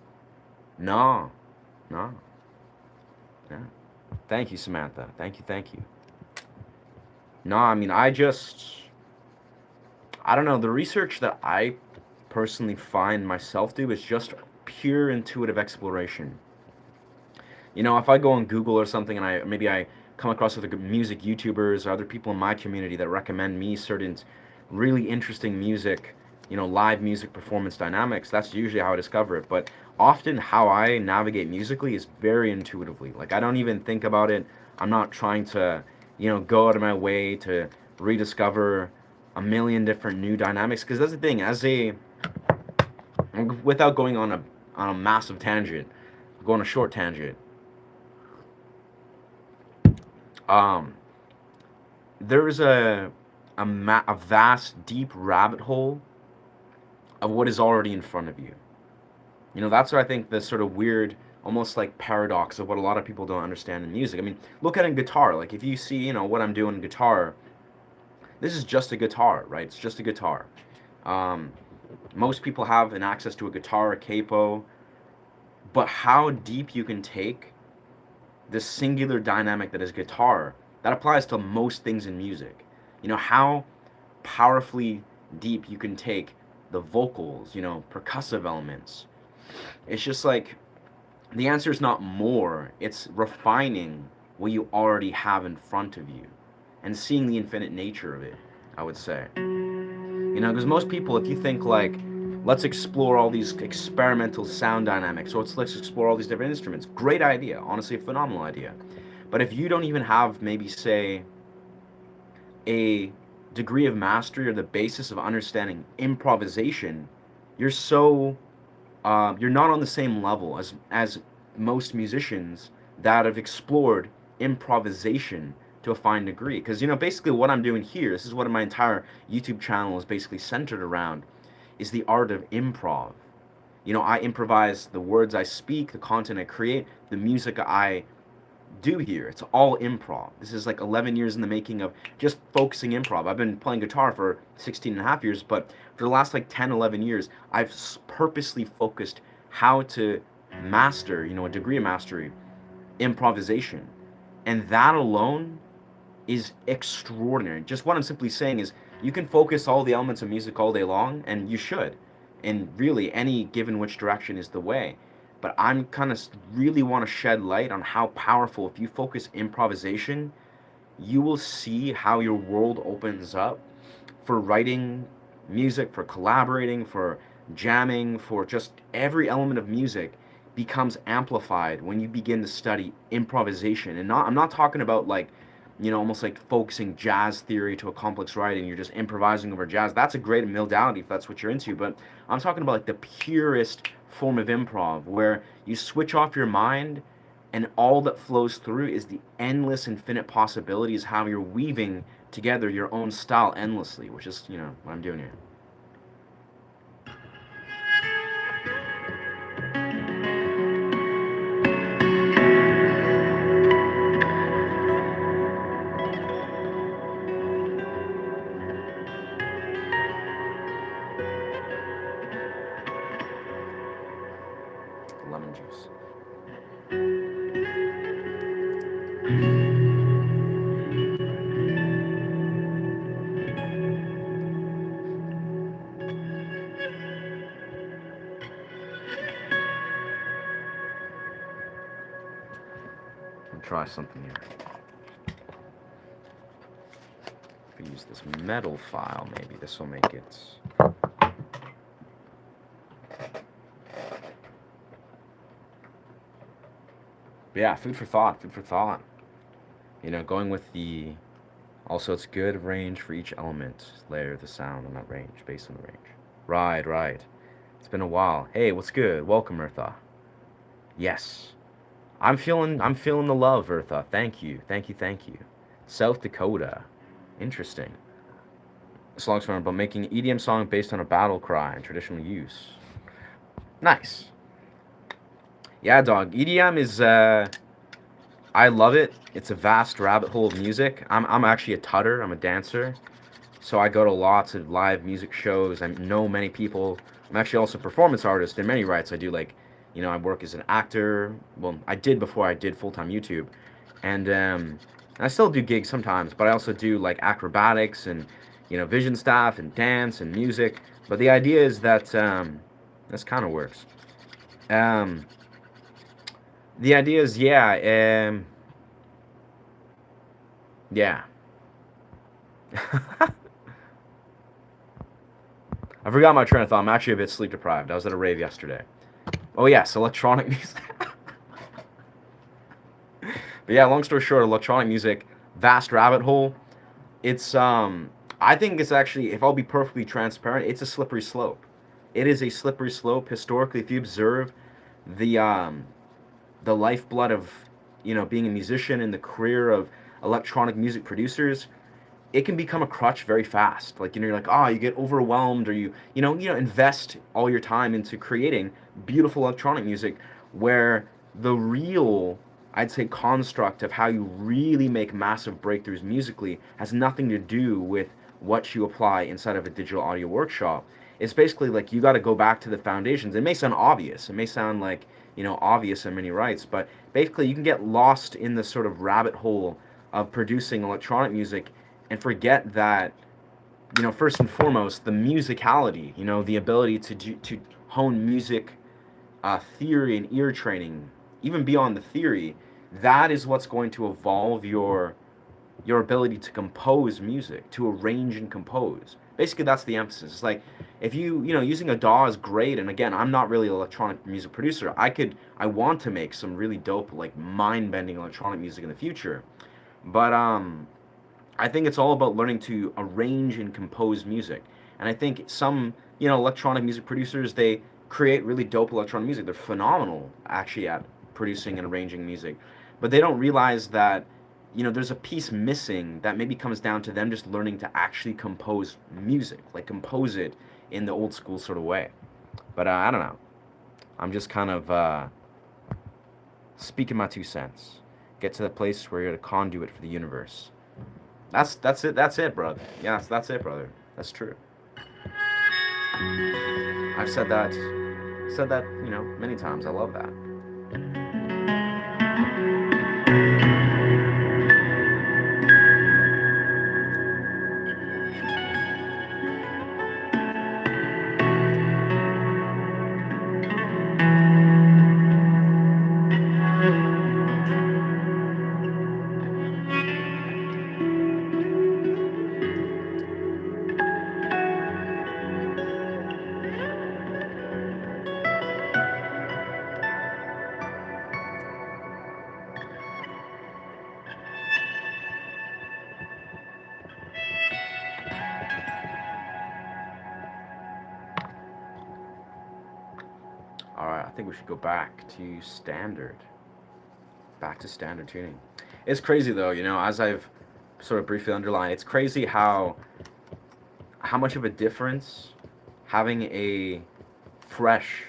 No. Yeah. Thank you, Samantha. Thank you. No, I mean, I don't know. The research that I personally find myself do is just pure intuitive exploration. If I go on Google or something and I come across other music YouTubers or other people in my community that recommend me certain really interesting music, live music performance dynamics, that's usually how I discover it. But often how I navigate musically is very intuitively. Like I don't even think about it. I'm not trying to, go out of my way to rediscover a million different new dynamics, because that's the thing. Without going on a massive tangent, I'll go on a short tangent. There's a vast, deep rabbit hole of what is already in front of you. That's what I think the sort of weird, almost like paradox of what a lot of people don't understand in music. I mean, look at a guitar. Like if you see, what I'm doing in guitar, this is just a guitar, right? It's just a guitar. Most people have an access to a guitar, a capo, but how deep you can take this singular dynamic that is guitar, that applies to most things in music. How powerfully deep you can take the vocals, percussive elements. It's just like, the answer is not more, it's refining what you already have in front of you and seeing the infinite nature of it, I would say. Because most people, if you think like, let's explore all these experimental sound dynamics, or let's explore all these different instruments, great idea, honestly a phenomenal idea. But if you don't even have, maybe say, a degree of mastery or the basis of understanding improvisation, you're not on the same level as most musicians that have explored improvisation to a fine degree. Because basically what I'm doing here, this is what my entire YouTube channel is basically centered around, is the art of improv. I improvise the words I speak, the content I create, the music I do here. It's all improv. This is like 11 years in the making of just focusing improv. I've been playing guitar for 16 and a half years, but for the last like 10, 11 years, I've purposely focused how to master, a degree of mastery, improvisation. And that alone is extraordinary. Just what I'm simply saying is, you can focus all the elements of music all day long, and you should. And really, any given which direction is the way. But I'm kind of really want to shed light on how powerful, if you focus improvisation, you will see how your world opens up for writing music, for collaborating, for jamming, for just every element of music becomes amplified when you begin to study improvisation. And I'm not talking about like, almost like focusing jazz theory to a complex writing. You're just improvising over jazz. That's a great modality if that's what you're into. But I'm talking about like the purest form of improv where you switch off your mind and all that flows through is the endless, infinite possibilities, how you're weaving together your own style endlessly, which is, what I'm doing here. Lemon juice. I'll try something here. If we use this metal file, maybe this will make it. But yeah, food for thought, food for thought. Going with the. Also, it's good range for each element. Layer the sound on that range, based on the range. Right, right. It's been a while. Hey, what's good? Welcome, Eartha. Yes. I'm feeling the love, Eartha. Thank you. Thank you, thank you. South Dakota. Interesting. Songs from about making an EDM song based on a battle cry and traditional use. Nice. Yeah, dog. EDM is I love it. It's a vast rabbit hole of music. I'm actually a tutter. I'm a dancer. So I go to lots of live music shows. I know many people. I'm actually also a performance artist in many rights. I do like, I work as an actor. Well, I did before I did full-time YouTube. And I still do gigs sometimes, but I also do like acrobatics and, vision stuff and dance and music. But the idea is that this kind of works. The idea is, yeah. I forgot my train of thought. I'm actually a bit sleep deprived. I was at a rave yesterday. Oh yes, electronic music. But yeah, long story short, electronic music, vast rabbit hole. It's I think it's actually, if I'll be perfectly transparent, it's a slippery slope. It is a slippery slope historically. If you observe the lifeblood of being a musician and the career of electronic music producers, it can become a crutch very fast. Like, you're like, you get overwhelmed, or you invest all your time into creating beautiful electronic music, where the real, I'd say, construct of how you really make massive breakthroughs musically has nothing to do with what you apply inside of a digital audio workshop. It's basically like you got to go back to the foundations. It may sound obvious. It may sound like, obvious in many rights, but basically you can get lost in the sort of rabbit hole of producing electronic music and forget that, first and foremost, the musicality, the ability to hone music theory and ear training, even beyond the theory, that is what's going to evolve your ability to compose music, to arrange and compose. Basically, that's the emphasis. It's like, if using a DAW is great, and again, I'm not really an electronic music producer. I want to make some really dope, like mind-bending electronic music in the future, but I think it's all about learning to arrange and compose music. And I think some, electronic music producers, they create really dope electronic music. They're phenomenal, actually, at producing and arranging music. But they don't realize that, there's a piece missing that maybe comes down to them just learning to actually compose music, like compose it in the old school sort of way. But I don't know. I'm just kind of speaking my 2 cents. Get to the place where you're the conduit for the universe. That's it. That's it, brother. Yes, that's it, brother. That's true. I've said that, many times. I love that. Alright, I think we should go back to standard. Back to standard tuning. It's crazy though, you know, as I've sort of briefly underlined, it's crazy how much of a difference having a fresh,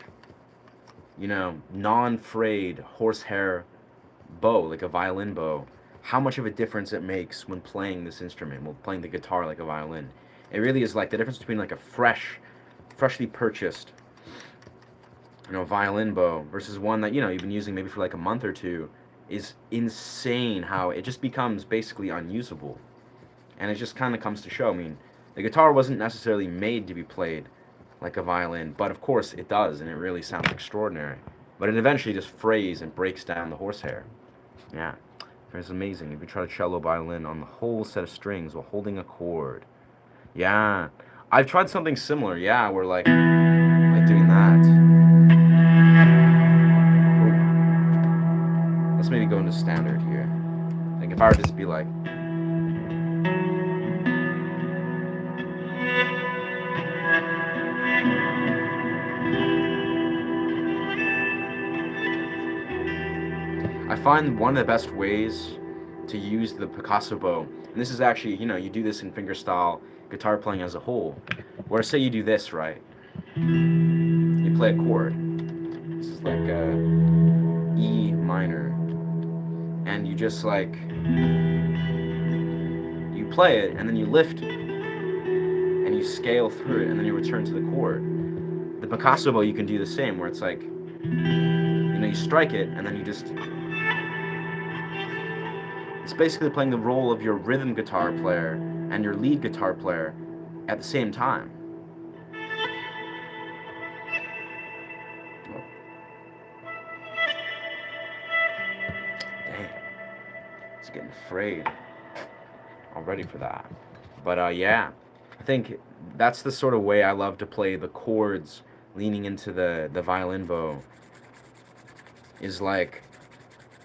you know, non-frayed horsehair bow, like a violin bow, how much of a difference it makes when playing this instrument, when playing the guitar like a violin. It really is like the difference between like a freshly purchased, you know, violin bow versus one that, you know, you've been using maybe for like a month or two is insane how it just becomes basically unusable. And it just kind of comes to show. I mean, the guitar wasn't necessarily made to be played like a violin, but of course it does, and it really sounds extraordinary. But it eventually just frays and breaks down the horsehair. Yeah, it's amazing. If you try to cello violin on the whole set of strings while holding a chord. Yeah, I've tried something similar. Yeah, where like doing that. Let's maybe go into standard here. Like if I were to just be like. I find one of the best ways to use the Picasso bow, and this is actually, you know, you do this in fingerstyle guitar playing as a whole, where say you do this, right? You play a chord. This is like a E minor, and you just like, you play it, and then you lift it, and you scale through it, and then you return to the chord. The Picasso bow, you can do the same, where it's like, you know, you strike it, and then you just, it's basically playing the role of your rhythm guitar player and your lead guitar player at the same time. Dang, it's getting frayed already for that. But yeah, I think that's the sort of way I love to play the chords leaning into the violin bow. Is like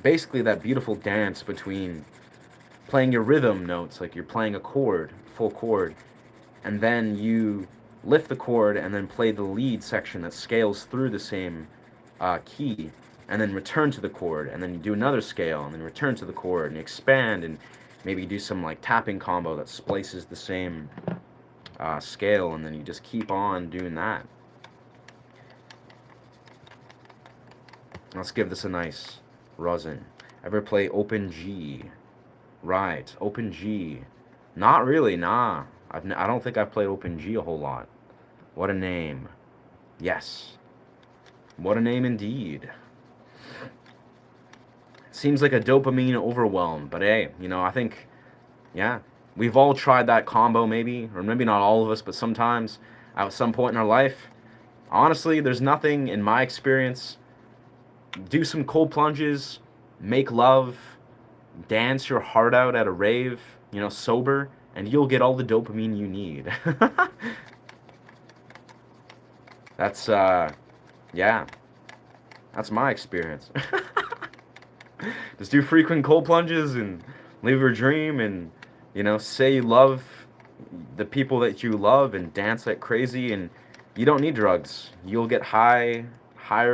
basically that beautiful dance between playing your rhythm notes, like you're playing a chord, full chord, and then you lift the chord and then play the lead section that scales through the same key, and then return to the chord, and then you do another scale, and then return to the chord, and you expand, and maybe you do some like tapping combo that splices the same scale, and then you just keep on doing that. Let's give this a nice rosin. Ever play open G? Right, open G. Not really, nah. I don't think I've played open G a whole lot. What a name. Yes. What a name indeed. Seems like a dopamine overwhelm, but hey, you know, I think, yeah, we've all tried that combo maybe, or maybe not all of us, but sometimes at some point in our life. Honestly, there's nothing in my experience. Do some cold plunges, make love, dance your heart out at a rave, you know, sober, and you'll get all the dopamine you need. That's, yeah, that's my experience. Just do frequent cold plunges and live your dream and, you know, say you love the people that you love and dance like crazy, and you don't need drugs. You'll get higher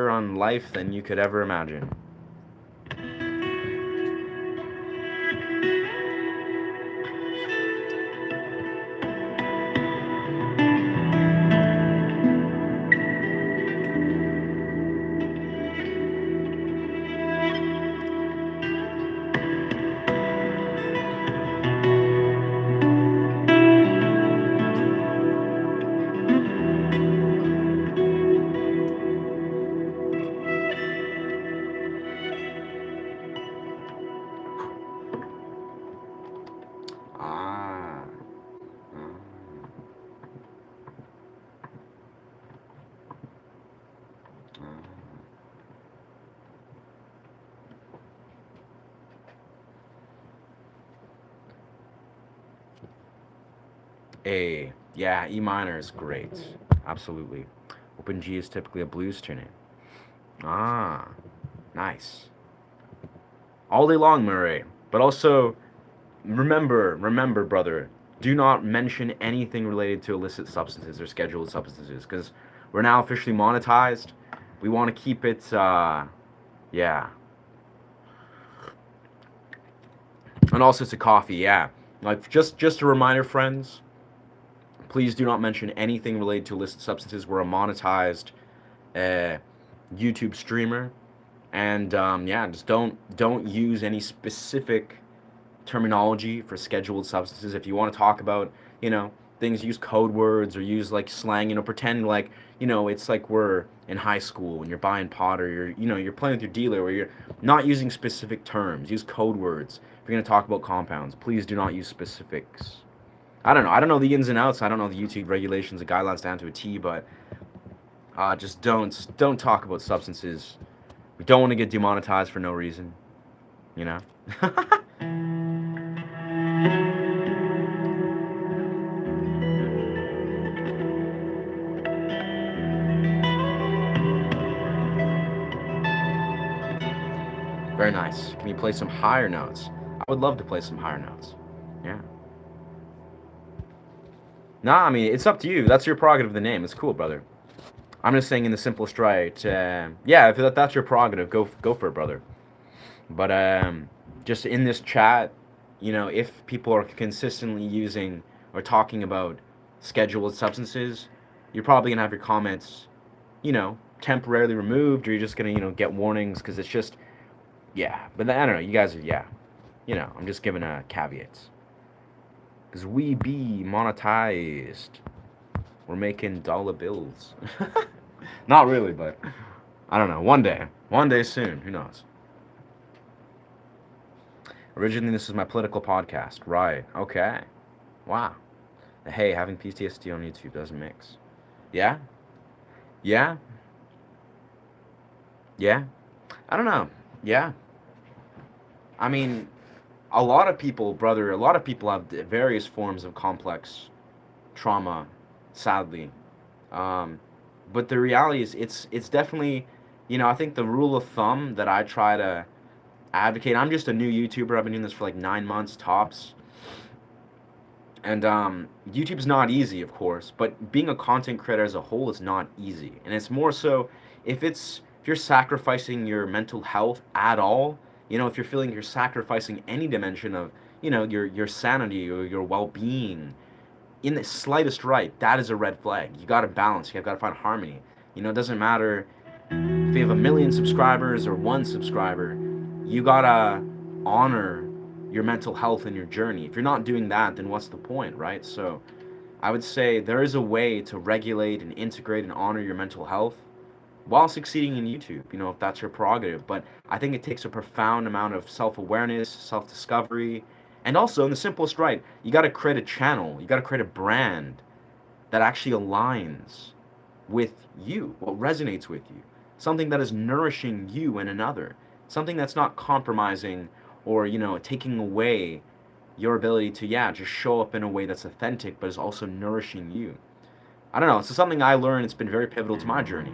on life than you could ever imagine. Ah. A. Yeah, E minor is great. Absolutely. Open G is typically a blues tuning. Ah, nice. All day long, Murray. But also, remember, brother, do not mention anything related to illicit substances or scheduled substances, because we're now officially monetized. We want to keep it, yeah. And also it's a coffee, yeah. Like just a reminder, friends. Please do not mention anything related to illicit substances. We're a monetized uh, YouTube streamer, and yeah, just don't use any specific terminology for scheduled substances. If you want to talk about, you know, things, use code words or use like slang, you know, pretend like, you know, it's like we're in high school and you're buying pot or you're, you know, you're playing with your dealer where you're not using specific terms. Use code words. If you're going to talk about compounds, please do not use specifics. I don't know. I don't know the ins and outs. I don't know the YouTube regulations and guidelines down to a T, but just don't talk about substances. We don't want to get demonetized for no reason, you know. Very nice. Can you play some higher notes? I would love to play some higher notes. Yeah. Nah, I mean, it's up to you. That's your prerogative of the name. It's cool, brother. I'm just saying in the simplest right. Yeah, if that's your prerogative, go for it, brother. But just in this chat, you know, if people are consistently using or talking about scheduled substances, you're probably gonna have your comments, you know, temporarily removed, or you're just gonna, you know, get warnings because it's just, yeah. But I don't know. You guys are, yeah. You know, I'm just giving caveats because we be monetized. We're making dollar bills. Not really, but I don't know. One day soon. Who knows? Originally, this is my political podcast. Right. Okay. Wow. Hey, having PTSD on YouTube doesn't mix. Yeah? Yeah? Yeah? I don't know. Yeah. I mean, a lot of people, brother, a lot of people have various forms of complex trauma, sadly. Um, but the reality is, it's definitely, you know, I think the rule of thumb that I try to advocate. I'm just a new YouTuber. I've been doing this for like 9 months tops. And YouTube's not easy, of course, but being a content creator as a whole is not easy. And it's more so if you're sacrificing your mental health at all, you know, if you're feeling you're sacrificing any dimension of, you know, your sanity or your well-being in the slightest right, that is a red flag. You got to balance. You got to find harmony. You know, it doesn't matter if you have 1 million subscribers or 1 subscriber, you gotta honor your mental health and your journey. If you're not doing that, then what's the point, right? So I would say there is a way to regulate and integrate and honor your mental health while succeeding in YouTube, you know, if that's your prerogative. But I think it takes a profound amount of self awareness, self discovery, and also, in the simplest right, you got to create a channel, you got to create a brand that actually aligns with you, what resonates with you, something that is nourishing you and another, something that's not compromising or, you know, taking away your ability to, yeah, just show up in a way that's authentic, but is also nourishing you. I don't know. It's something I learned. It's been very pivotal to my journey.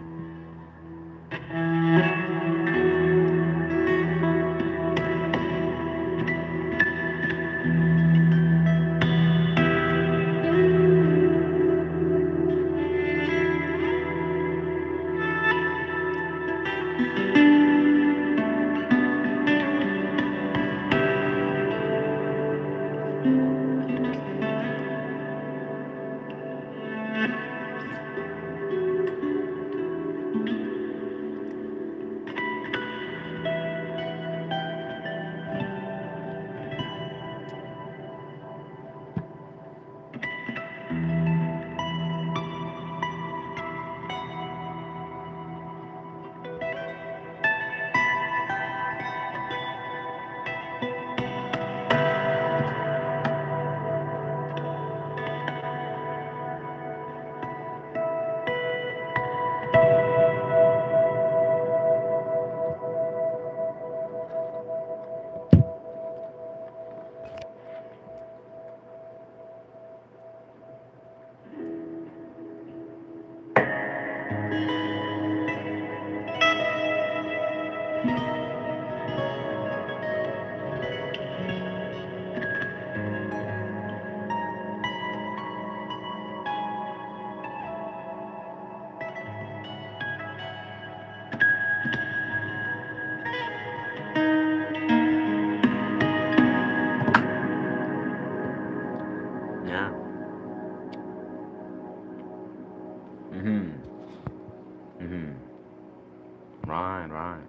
Mm-hmm. Mm-hmm. Right, right.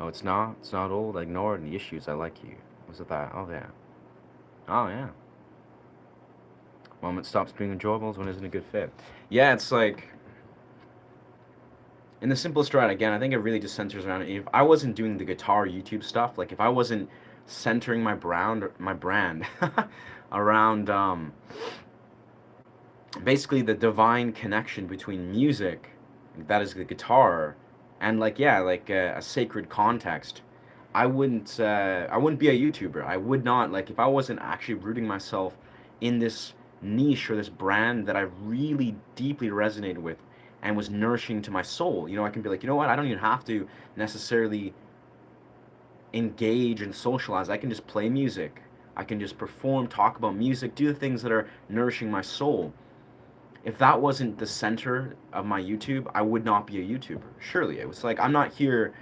Oh, it's not? It's not old? I ignored the issues. I like you. Was it that? Oh, yeah. Oh, yeah. Moment stops being enjoyable is when it isn't a good fit. Yeah, it's like, in the simplest right, again, I think it really just centers around, if I wasn't doing the guitar YouTube stuff, like if I wasn't centering my brand around basically the divine connection between music, that is the guitar, and like, yeah, like a sacred context, I wouldn't be a YouTuber. I would not, like, if I wasn't actually rooting myself in this niche or this brand that I really deeply resonated with and was nourishing to my soul. I can be like, you know what? I don't even have to necessarily engage and socialize. I can just play music. I can just perform, talk about music, do the things that are nourishing my soul. If that wasn't the center of my YouTube, I would not be a YouTuber. Surely. It was like, I'm not here,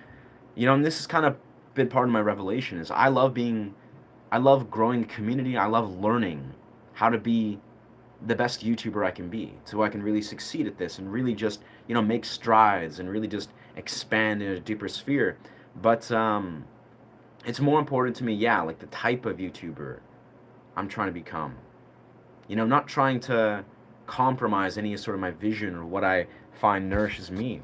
and this is kind of been part of my revelation, is I love growing a community. I love learning how to be the best YouTuber I can be, so I can really succeed at this and really just, make strides and really just expand in a deeper sphere. But it's more important to me, yeah, like the type of YouTuber I'm trying to become. I'm not trying to compromise any sort of my vision or what I find nourishes me.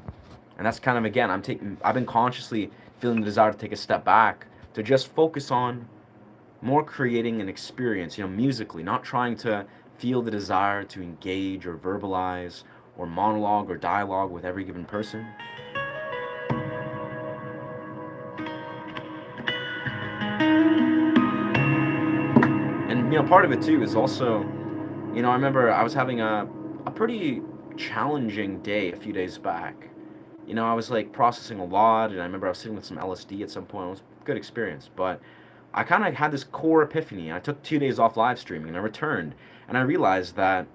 And that's kind of, again, I've been consciously feeling the desire to take a step back to just focus on more creating an experience, musically, not trying to feel the desire to engage or verbalize or monologue or dialogue with every given person. And part of it too is also, I remember I was having a pretty challenging day a few days back. I was like processing a lot, and I remember I was sitting with some LSD at some point. It was a good experience, but I kind of had this core epiphany. I took 2 days off live streaming, and I returned, and I realized that,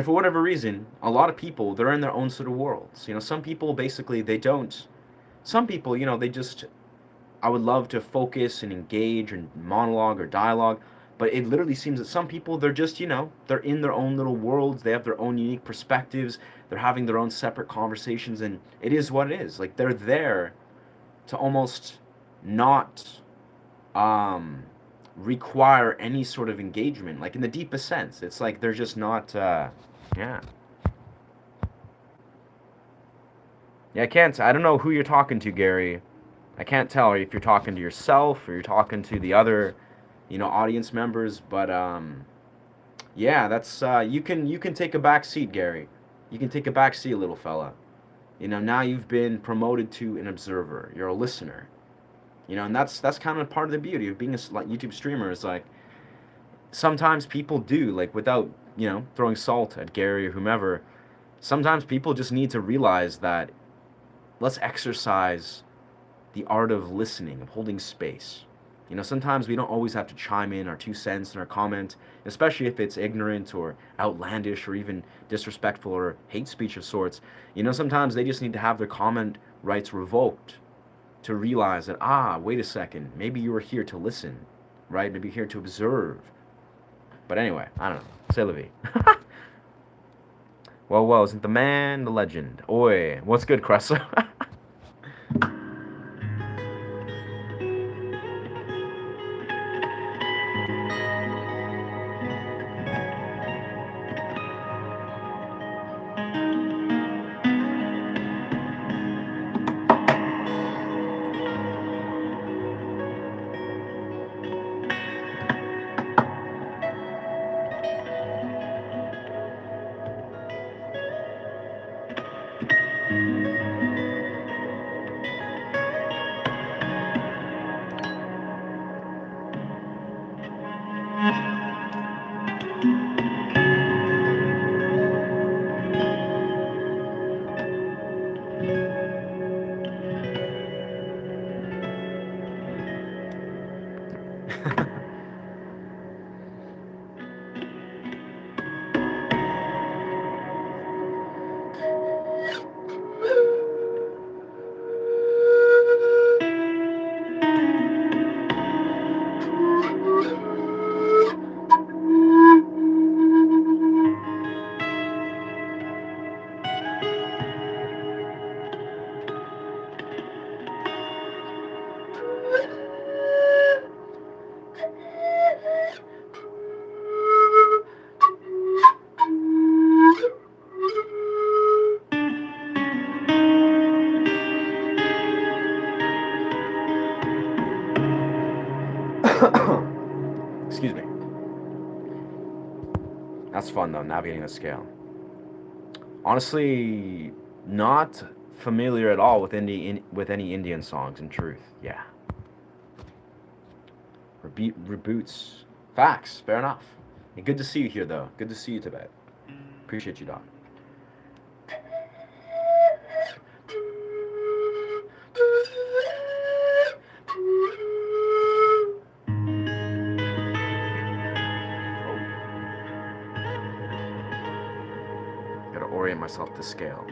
for whatever reason, a lot of people, they're in their own sort of worlds. Some people basically they don't. Some people, they just, I would love to focus and engage and monologue or dialogue, but it literally seems that some people, they're just, they're in their own little worlds. They have their own unique perspectives. They're having their own separate conversations, and it is what it is. Like, they're there to almost not um, require any sort of engagement, like in the deepest sense. It's like they're just not, yeah. Yeah, I don't know who you're talking to, Gary. I can't tell if you're talking to yourself or you're talking to the other, audience members, but yeah, that's you can take a back seat, Gary. You can take a back seat, little fella. Now you've been promoted to an observer. You're a listener. And that's kind of part of the beauty of being a like YouTube streamer, is like, sometimes people do, like, without, throwing salt at Gary or whomever, sometimes people just need to realize that, let's exercise the art of listening, of holding space. Sometimes we don't always have to chime in our 2 cents in our comment, especially if it's ignorant or outlandish or even disrespectful or hate speech of sorts. Sometimes they just need to have their comment rights revoked to realize that, wait a second, maybe you were here to listen, right? Maybe you're here to observe. But anyway, I don't know. C'est la vie. Well, isn't the man the legend? Oi, what's good, Cressa? That's fun though, navigating the scale. Honestly, not familiar at all with any Indian songs. In truth, yeah. Reboots, facts. Fair enough. And good to see you here though. Good to see you, Tibet. Appreciate you, Doc. Gotta orient myself to scale.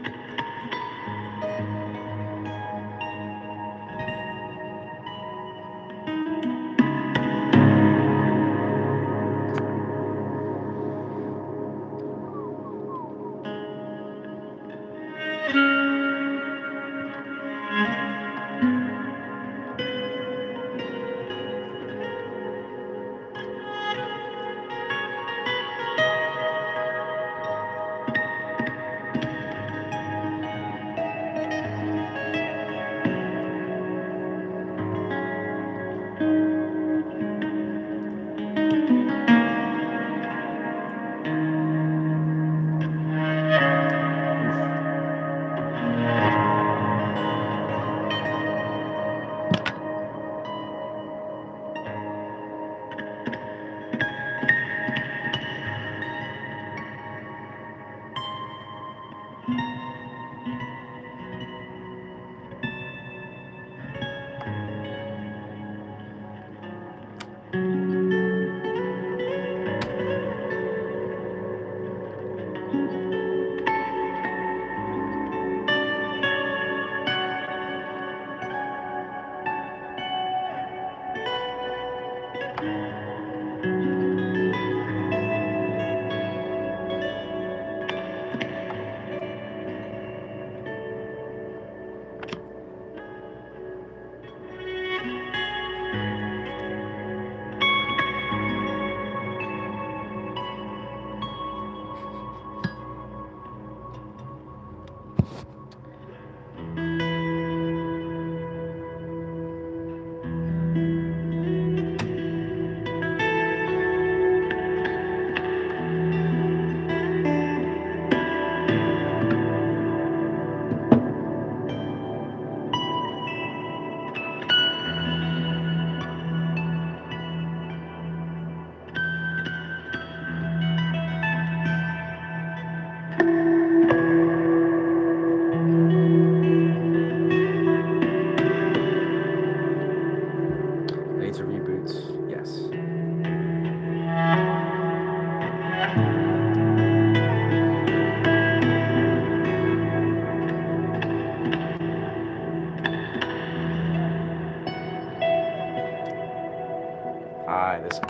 This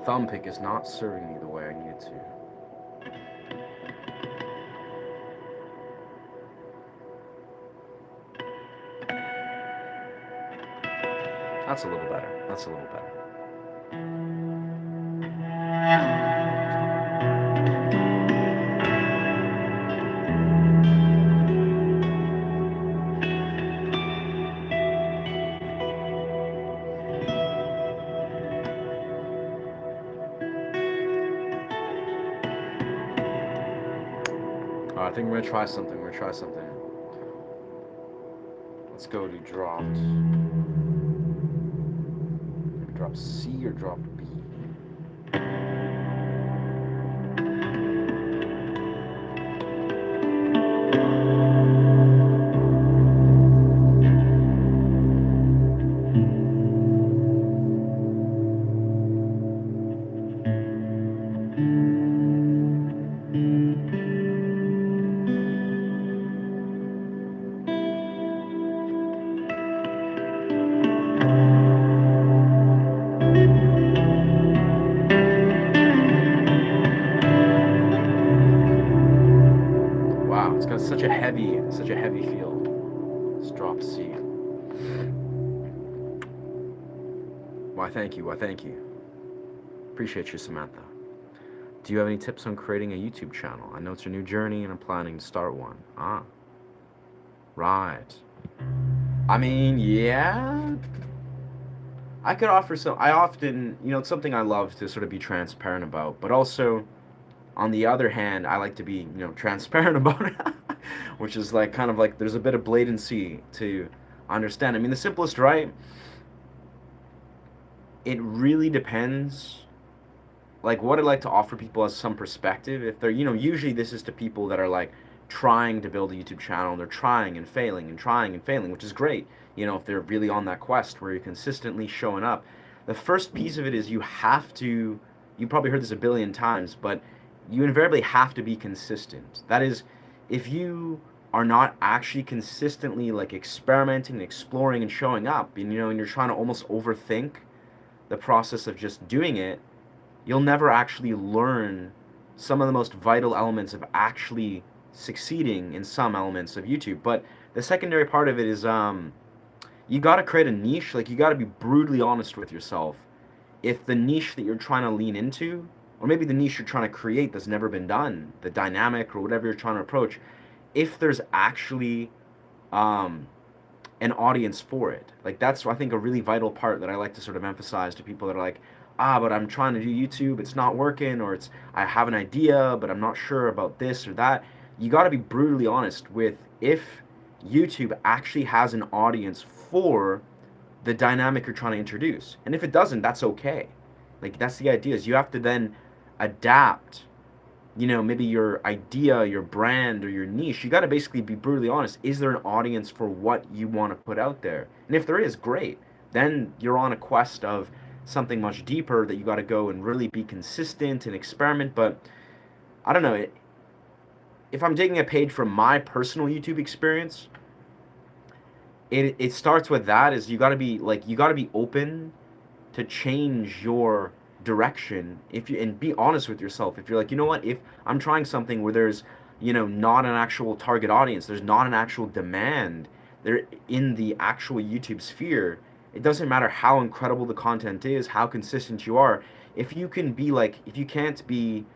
thumb pick is not serving me the way I need it to. That's a little better. That's a little better. I think we're gonna try something. Let's go to dropped. Drop C or drop B? Such a heavy feel. Let's drop C. Why thank you. Appreciate you, Samantha. Do you have any tips on creating a YouTube channel? I know it's a new journey and I'm planning to start one. Ah. Right. I mean, yeah. I could offer some. I often, it's something I love to sort of be transparent about, but also On the other hand, I like to be, transparent about it, which is like kind of like there's a bit of blatancy to understand. I mean, the simplest, right? It really depends. Like what I'd like to offer people as some perspective, if they're, usually this is to people that are like trying to build a YouTube channel, and they're trying and failing and trying and failing, which is great. If they're really on that quest where you're consistently showing up. The first piece of it is you probably heard this a billion times, but you invariably have to be consistent. That is, if you are not actually consistently like experimenting, exploring, and showing up, and you're trying to almost overthink the process of just doing it, you'll never actually learn some of the most vital elements of actually succeeding in some elements of YouTube. But the secondary part of it is you got to create a niche. Like you got to be brutally honest with yourself. If the niche that you're trying to lean into, or maybe the niche you're trying to create that's never been done, the dynamic or whatever you're trying to approach, if there's actually an audience for it. Like that's, I think, a really vital part that I like to sort of emphasize to people that are like, but I'm trying to do YouTube, it's not working, or I have an idea, but I'm not sure about this or that. You got to be brutally honest with if YouTube actually has an audience for the dynamic you're trying to introduce. And if it doesn't, that's okay. Like that's the idea, is you have to then adapt, maybe your idea, your brand, or your niche. You got to basically be brutally honest. Is there an audience for what you want to put out there? And if there is, great. Then you're on a quest of something much deeper that you got to go and really be consistent and experiment. But I don't know, if I'm taking a page from my personal YouTube experience, it starts with that, is you got to be open to change your direction, and be honest with yourself. If you're like, what, if I'm trying something where there's not an actual target audience, there's not an actual demand there in the actual YouTube sphere, it doesn't matter how incredible the content is, how consistent you are. If you can't be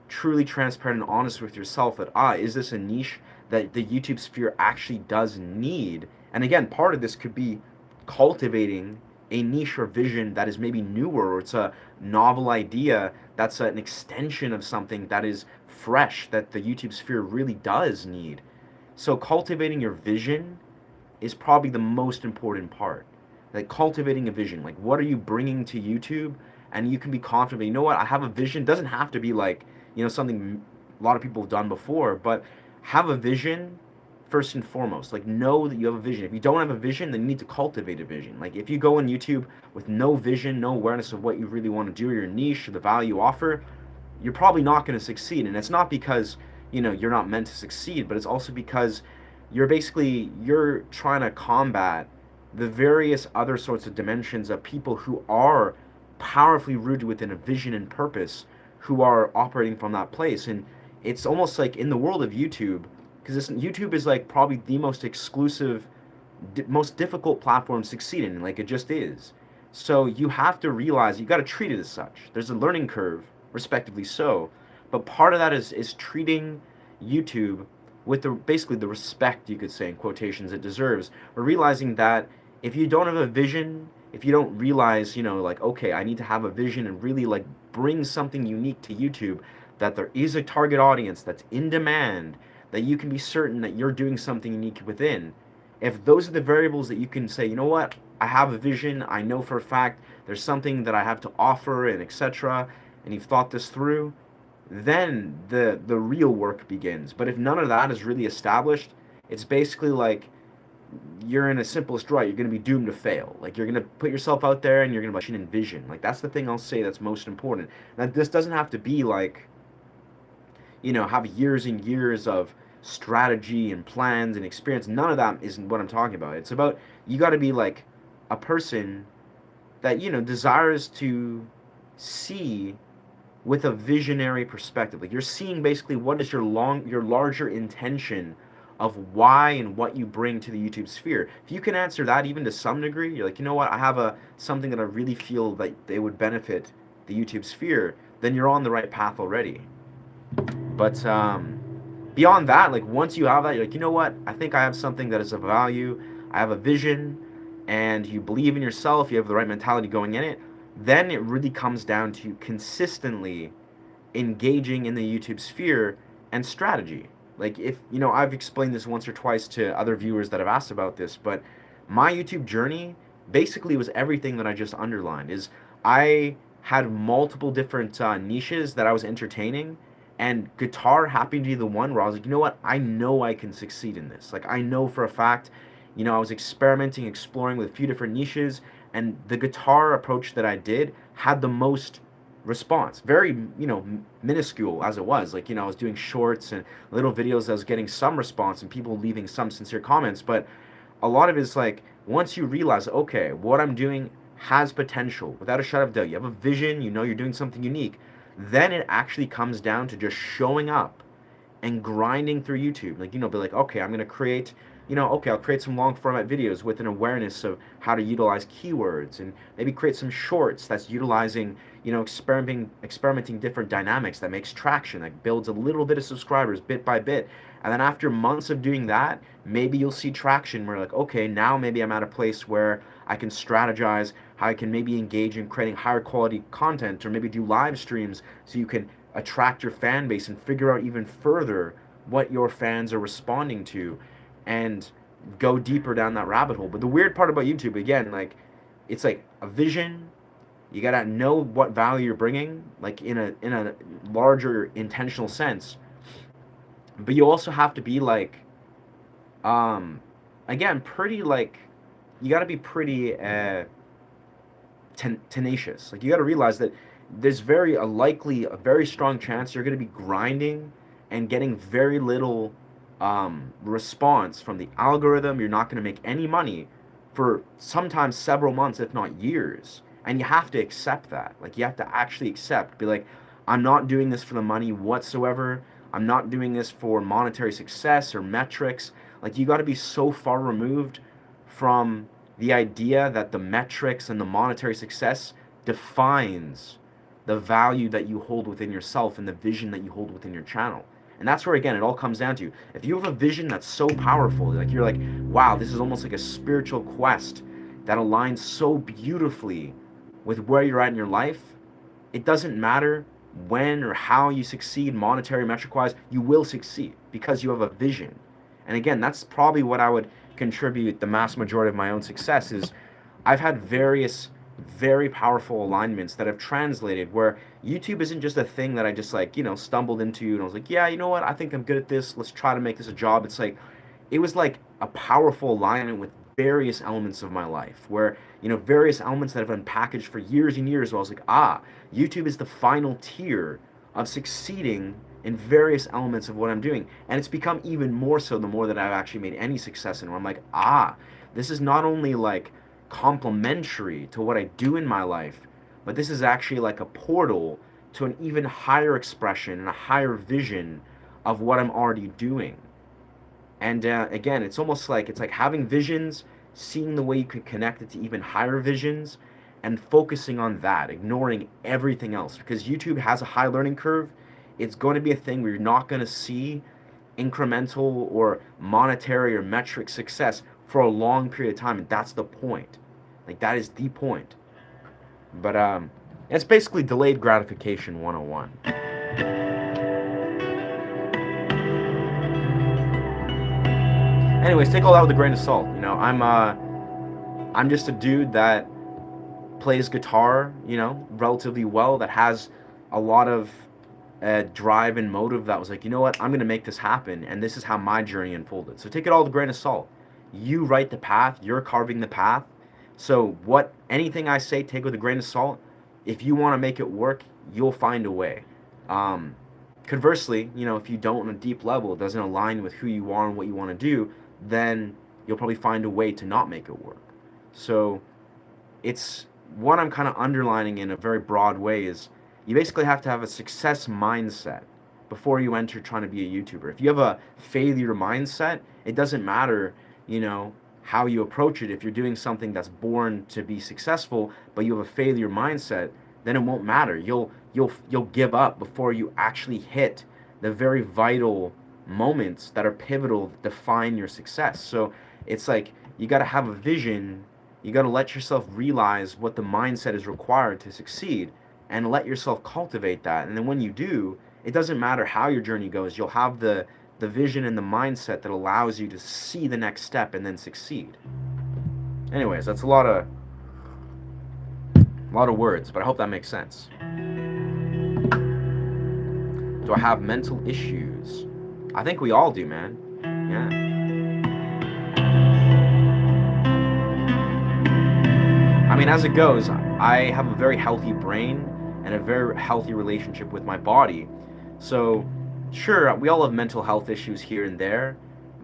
truly transparent and honest with yourself that is this a niche that the YouTube sphere actually does need? And again, part of this could be cultivating a niche or vision that is maybe newer, or it's a novel idea that's an extension of something that is fresh that the YouTube sphere really does need. So cultivating your vision is probably the most important part. Like cultivating a vision, like what are you bringing to YouTube? And you can be confident, I have a vision. It doesn't have to be like, something a lot of people have done before, but have a vision first and foremost. Like know that you have a vision. If you don't have a vision, then you need to cultivate a vision. Like if you go on YouTube with no vision, no awareness of what you really want to do, or your niche, or the value you offer, you're probably not going to succeed. And it's not because, you're not meant to succeed, but it's also because you're trying to combat the various other sorts of dimensions of people who are powerfully rooted within a vision and purpose, who are operating from that place. And it's almost like in the world of YouTube, because YouTube is like probably the most exclusive, most difficult platform to succeed in. Like it just is. So you have to realize you got to treat it as such. There's a learning curve, respectively so, but part of that is treating YouTube with basically the respect, you could say in quotations, it deserves. Or realizing that if you don't have a vision, if you don't realize, like, okay, I need to have a vision and really like bring something unique to YouTube, that there is a target audience that's in demand, that you can be certain that you're doing something unique within. If those are the variables that you can say, what, I have a vision, I know for a fact there's something that I have to offer, and etc., and you've thought this through, then the real work begins. But if none of that is really established, it's basically like you're in a simplest right, you're going to be doomed to fail. Like you're going to put yourself out there and you're going to envision. Like that's the thing I'll say that's most important. Now this doesn't have to be like, have years and years of strategy and plans and experience. None of that isn't what I'm talking about. It's about, you got to be like a person that, desires to see with a visionary perspective. Like you're seeing basically what is your larger intention of why and what you bring to the YouTube sphere. If you can answer that even to some degree, you're like, what, I have something that I really feel that they would benefit the YouTube sphere, then you're on the right path already. But beyond that, like once you have that, you're like, what, I think I have something that is of value, I have a vision, and you believe in yourself, you have the right mentality going in it, then it really comes down to consistently engaging in the YouTube sphere and strategy. Like, if, I've explained this once or twice to other viewers that have asked about this, but my YouTube journey basically was everything that I just underlined. Is I had multiple different niches that I was entertaining, and guitar happened to be the one where I was like, you know what, I know I can succeed in this. Like, I know for a fact, I was experimenting, exploring with a few different niches, and the guitar approach that I did had the most response. Very, minuscule as it was. Like, I was doing shorts and little videos. I was getting some response and people leaving some sincere comments. But a lot of it is like, once you realize, okay, what I'm doing has potential, without a shadow of doubt, you have a vision, you're doing something unique, then it actually comes down to just showing up and grinding through YouTube. Like, be like, okay, I'm going to create, okay, I'll create some long format videos with an awareness of how to utilize keywords, and maybe create some shorts that's utilizing, experimenting different dynamics that makes traction, that builds a little bit of subscribers bit by bit. And then after months of doing that, maybe you'll see traction where, like, okay, now maybe I'm at a place where I can strategize how I can maybe engage in creating higher quality content, or maybe do live streams so you can attract your fan base and figure out even further what your fans are responding to, and go deeper down that rabbit hole. But the weird part about YouTube, again, like, it's like a vision. You gotta know what value you're bringing, like, in a larger intentional sense. But you also have to be like, again, pretty, like, you gotta be pretty tenacious. Like, you gotta realize that there's a very strong chance you're gonna be grinding and getting very little response from the algorithm. You're not gonna make any money for sometimes several months, if not years. And you have to accept that. Like, you have to actually accept, be like, I'm not doing this for the money whatsoever. I'm not doing this for monetary success or metrics. Like, you got to be so far removed from the idea that the metrics and the monetary success defines the value that you hold within yourself and the vision that you hold within your channel. And that's where, again, it all comes down to. If you have a vision that's so powerful, like, you're like, wow, this is almost like a spiritual quest that aligns so beautifully with where you're at in your life, it doesn't matter when or how you succeed monetary metric wise, you will succeed because you have a vision. And again, that's probably what I would contribute the mass majority of my own success is I've had various very powerful alignments that have translated where YouTube isn't just a thing that I just, like, stumbled into and I was like, yeah, you know what, I think I'm good at this, let's try to make this a job. It's like, it was like a powerful alignment with various elements of my life where, various elements that have been packaged for years and years, where I was like, YouTube is the final tier of succeeding in various elements of what I'm doing. And it's become even more so the more that I've actually made any success in, where I'm like, this is not only like complementary to what I do in my life, but this is actually like a portal to an even higher expression and a higher vision of what I'm already doing. And again, it's almost like, it's like having visions, seeing the way you can connect it to even higher visions, and focusing on that, ignoring everything else. Because YouTube has a high learning curve. It's going to be a thing where you're not going to see incremental or monetary or metric success for a long period of time. And that's the point. Like, that is the point. But it's basically delayed gratification 101. Anyways, take all that with a grain of salt. I'm just a dude that plays guitar, relatively well, that has a lot of drive and motive, that was like, you know what, I'm going to make this happen, and this is how my journey unfolded. So take it all with a grain of salt. You write the path, you're carving the path. So anything I say, take with a grain of salt. If you want to make it work, you'll find a way. Conversely, if you don't on a deep level, it doesn't align with who you are and what you want to do, then you'll probably find a way to not make it work. So it's what I'm kind of underlining in a very broad way is you basically have to have a success mindset before you enter trying to be a YouTuber. If you have a failure mindset, it doesn't matter, how you approach it. If you're doing something that's born to be successful, but you have a failure mindset, then it won't matter. You'll give up before you actually hit the very vital moments that are pivotal, that define your success. So it's like, you got to have a vision. You got to let yourself realize what the mindset is required to succeed. and let yourself cultivate that. And then when you do, it doesn't matter how your journey goes, you'll have the vision and the mindset that allows you to see the next step and then succeed. Anyways, that's a lot of words, but I hope that makes sense. Do I have mental issues? I think we all do, man. Yeah. I mean, as it goes, I have a very healthy brain and a very healthy relationship with my body. So, sure, we all have mental health issues here and there,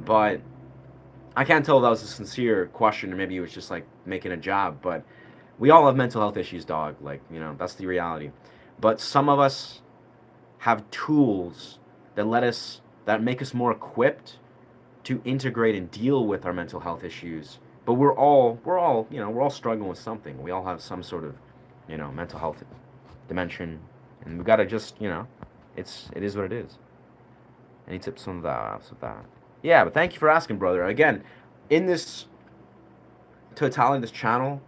but I can't tell if that was a sincere question or maybe it was just like making a job, but we all have mental health issues, dog. Like, that's the reality. But some of us have tools that make us more equipped to integrate and deal with our mental health issues. But we're all struggling with something. We all have some sort of, mental health dimension, and we've got to just, it is what it is. Any tips on that? Yeah, but thank you for asking, brother. Again, in this totality, this channel,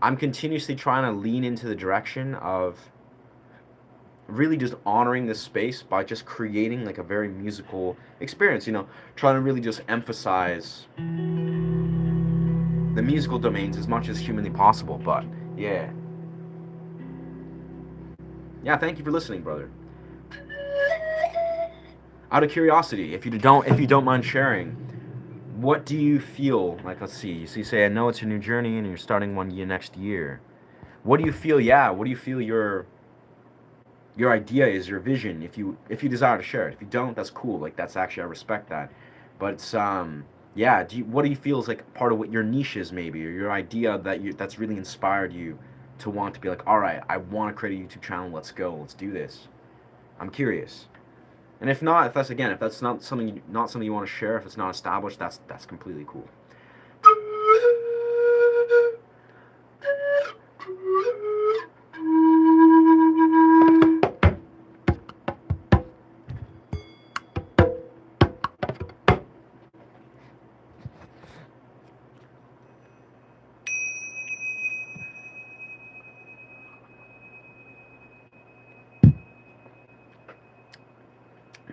I'm continuously trying to lean into the direction of really just honoring this space by just creating like a very musical experience, trying to really just emphasize the musical domains as much as humanly possible. But yeah, thank you for listening, brother. Out of curiosity, if you don't mind sharing, what do you feel like? Let's see. So you say, I know it's a new journey and you're starting one year next year. What do you feel? Yeah, what do you feel your idea is, your vision? If you desire to share it. If you don't, that's cool. Like, that's actually, I respect that. But it's yeah. What do you feel is like part of what your niche is, maybe, or your idea that's really inspired you to want to be like, all right, I want to create a YouTube channel. Let's go. Let's do this. I'm curious. And if not, if that's not something you want to share, if it's not established, that's completely cool.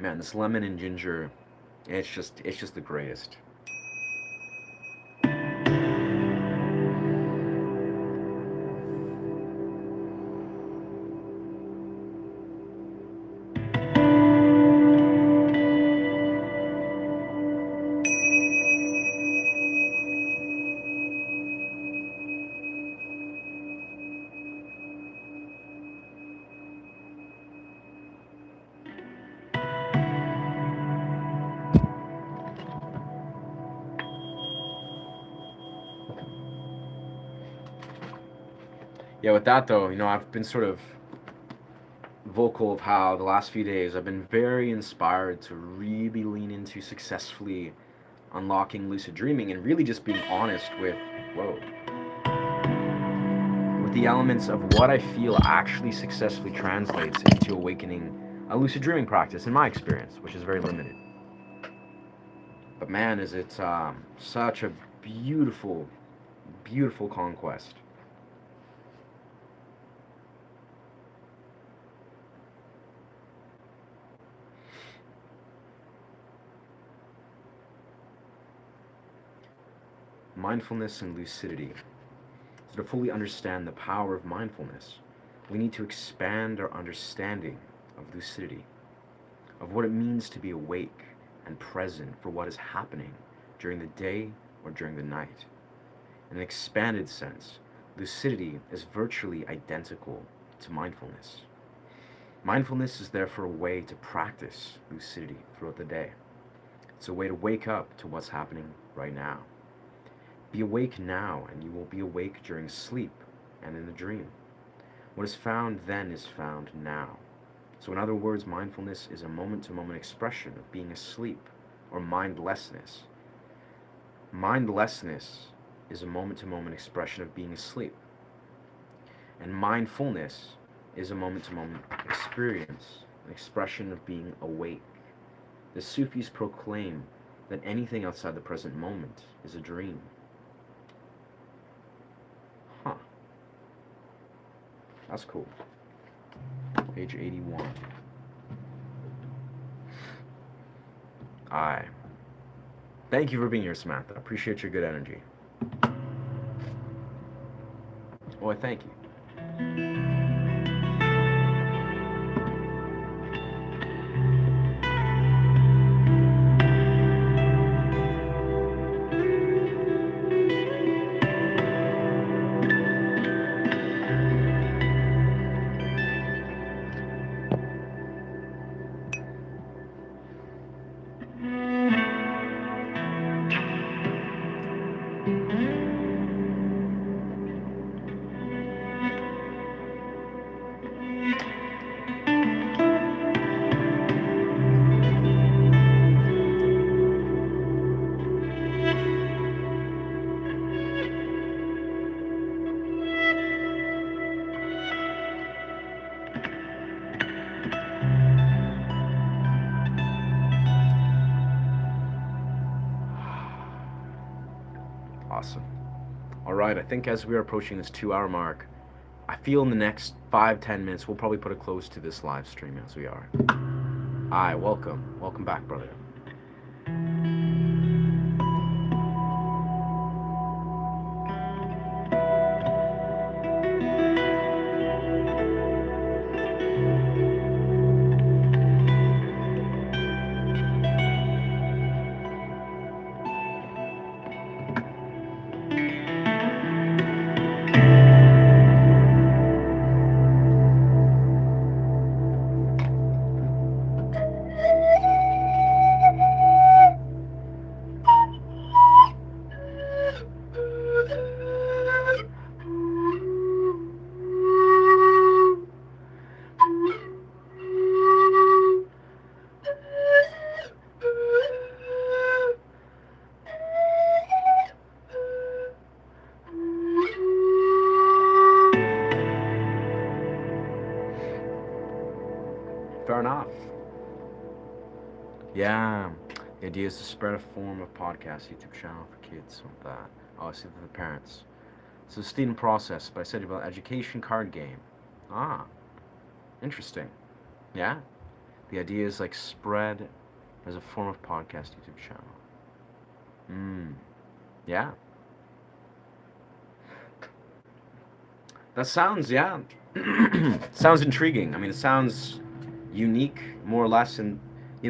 Man, this lemon and ginger, it's just the greatest. Yeah, with that though, I've been sort of vocal of how the last few days I've been very inspired to really lean into successfully unlocking lucid dreaming and really just being honest with the elements of what I feel actually successfully translates into awakening a lucid dreaming practice, in my experience, which is very limited. But man, is it such a beautiful, beautiful conquest. Mindfulness and lucidity. So to fully understand the power of mindfulness, we need to expand our understanding of lucidity, of what it means to be awake and present for what is happening during the day or during the night. In an expanded sense, lucidity is virtually identical to mindfulness. Mindfulness is therefore a way to practice lucidity throughout the day. It's a way to wake up to what's happening right now. Be awake now, and you will be awake during sleep and in the dream. What is found then is found now. So in other words, mindfulness is a moment-to-moment expression of being asleep, or mindlessness. Mindlessness is a moment-to-moment expression of being asleep. And mindfulness is a moment-to-moment experience, an expression of being awake. The Sufis proclaim that anything outside the present moment is a dream. That's cool. Page 81. Aye. Thank you for being here, Samantha. Appreciate your good energy. Oh, I thank you. Awesome. All right, I think as we are approaching this 2-hour mark, I feel in the next 5-10 minutes we'll probably put a close to this live stream as we are. Aye, welcome. Welcome back, brother. Fair enough. Yeah. The idea is to spread a form of podcast, YouTube channel for kids with that. Oh, I see for the parents. It's a student process, but I said about education card game. Ah. Interesting. Yeah. The idea is like spread as a form of podcast YouTube channel. Yeah. That sounds, yeah. Sounds intriguing. I mean, it sounds unique, more or less, and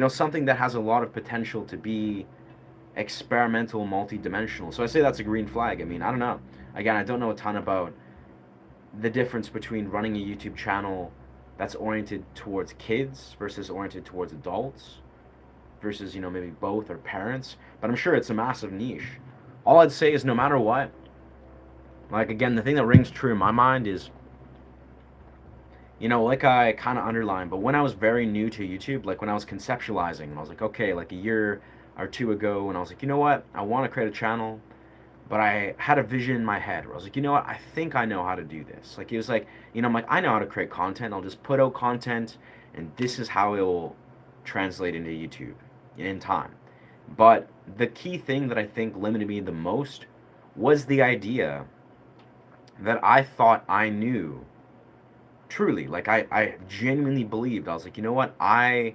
something that has a lot of potential to be experimental, multi-dimensional. So I say that's a green flag. I mean, I don't know. Again, I don't know a ton about the difference between running a YouTube channel that's oriented towards kids versus oriented towards adults versus, maybe both or parents. But I'm sure it's a massive niche. All I'd say is no matter what, like, again, the thing that rings true in my mind is, like I kind of underlined, but when I was very new to YouTube, like when I was conceptualizing, and I was like, okay, like a year or two ago, and I was like, you know what, I want to create a channel, but I had a vision in my head where I was like, you know what, I think I know how to do this. Like, it was like, I'm like, I know how to create content. I'll just put out content, and this is how it will translate into YouTube in time. But the key thing that I think limited me the most was the idea that I thought I knew. Truly, like I genuinely believed. I was like, you know what? I,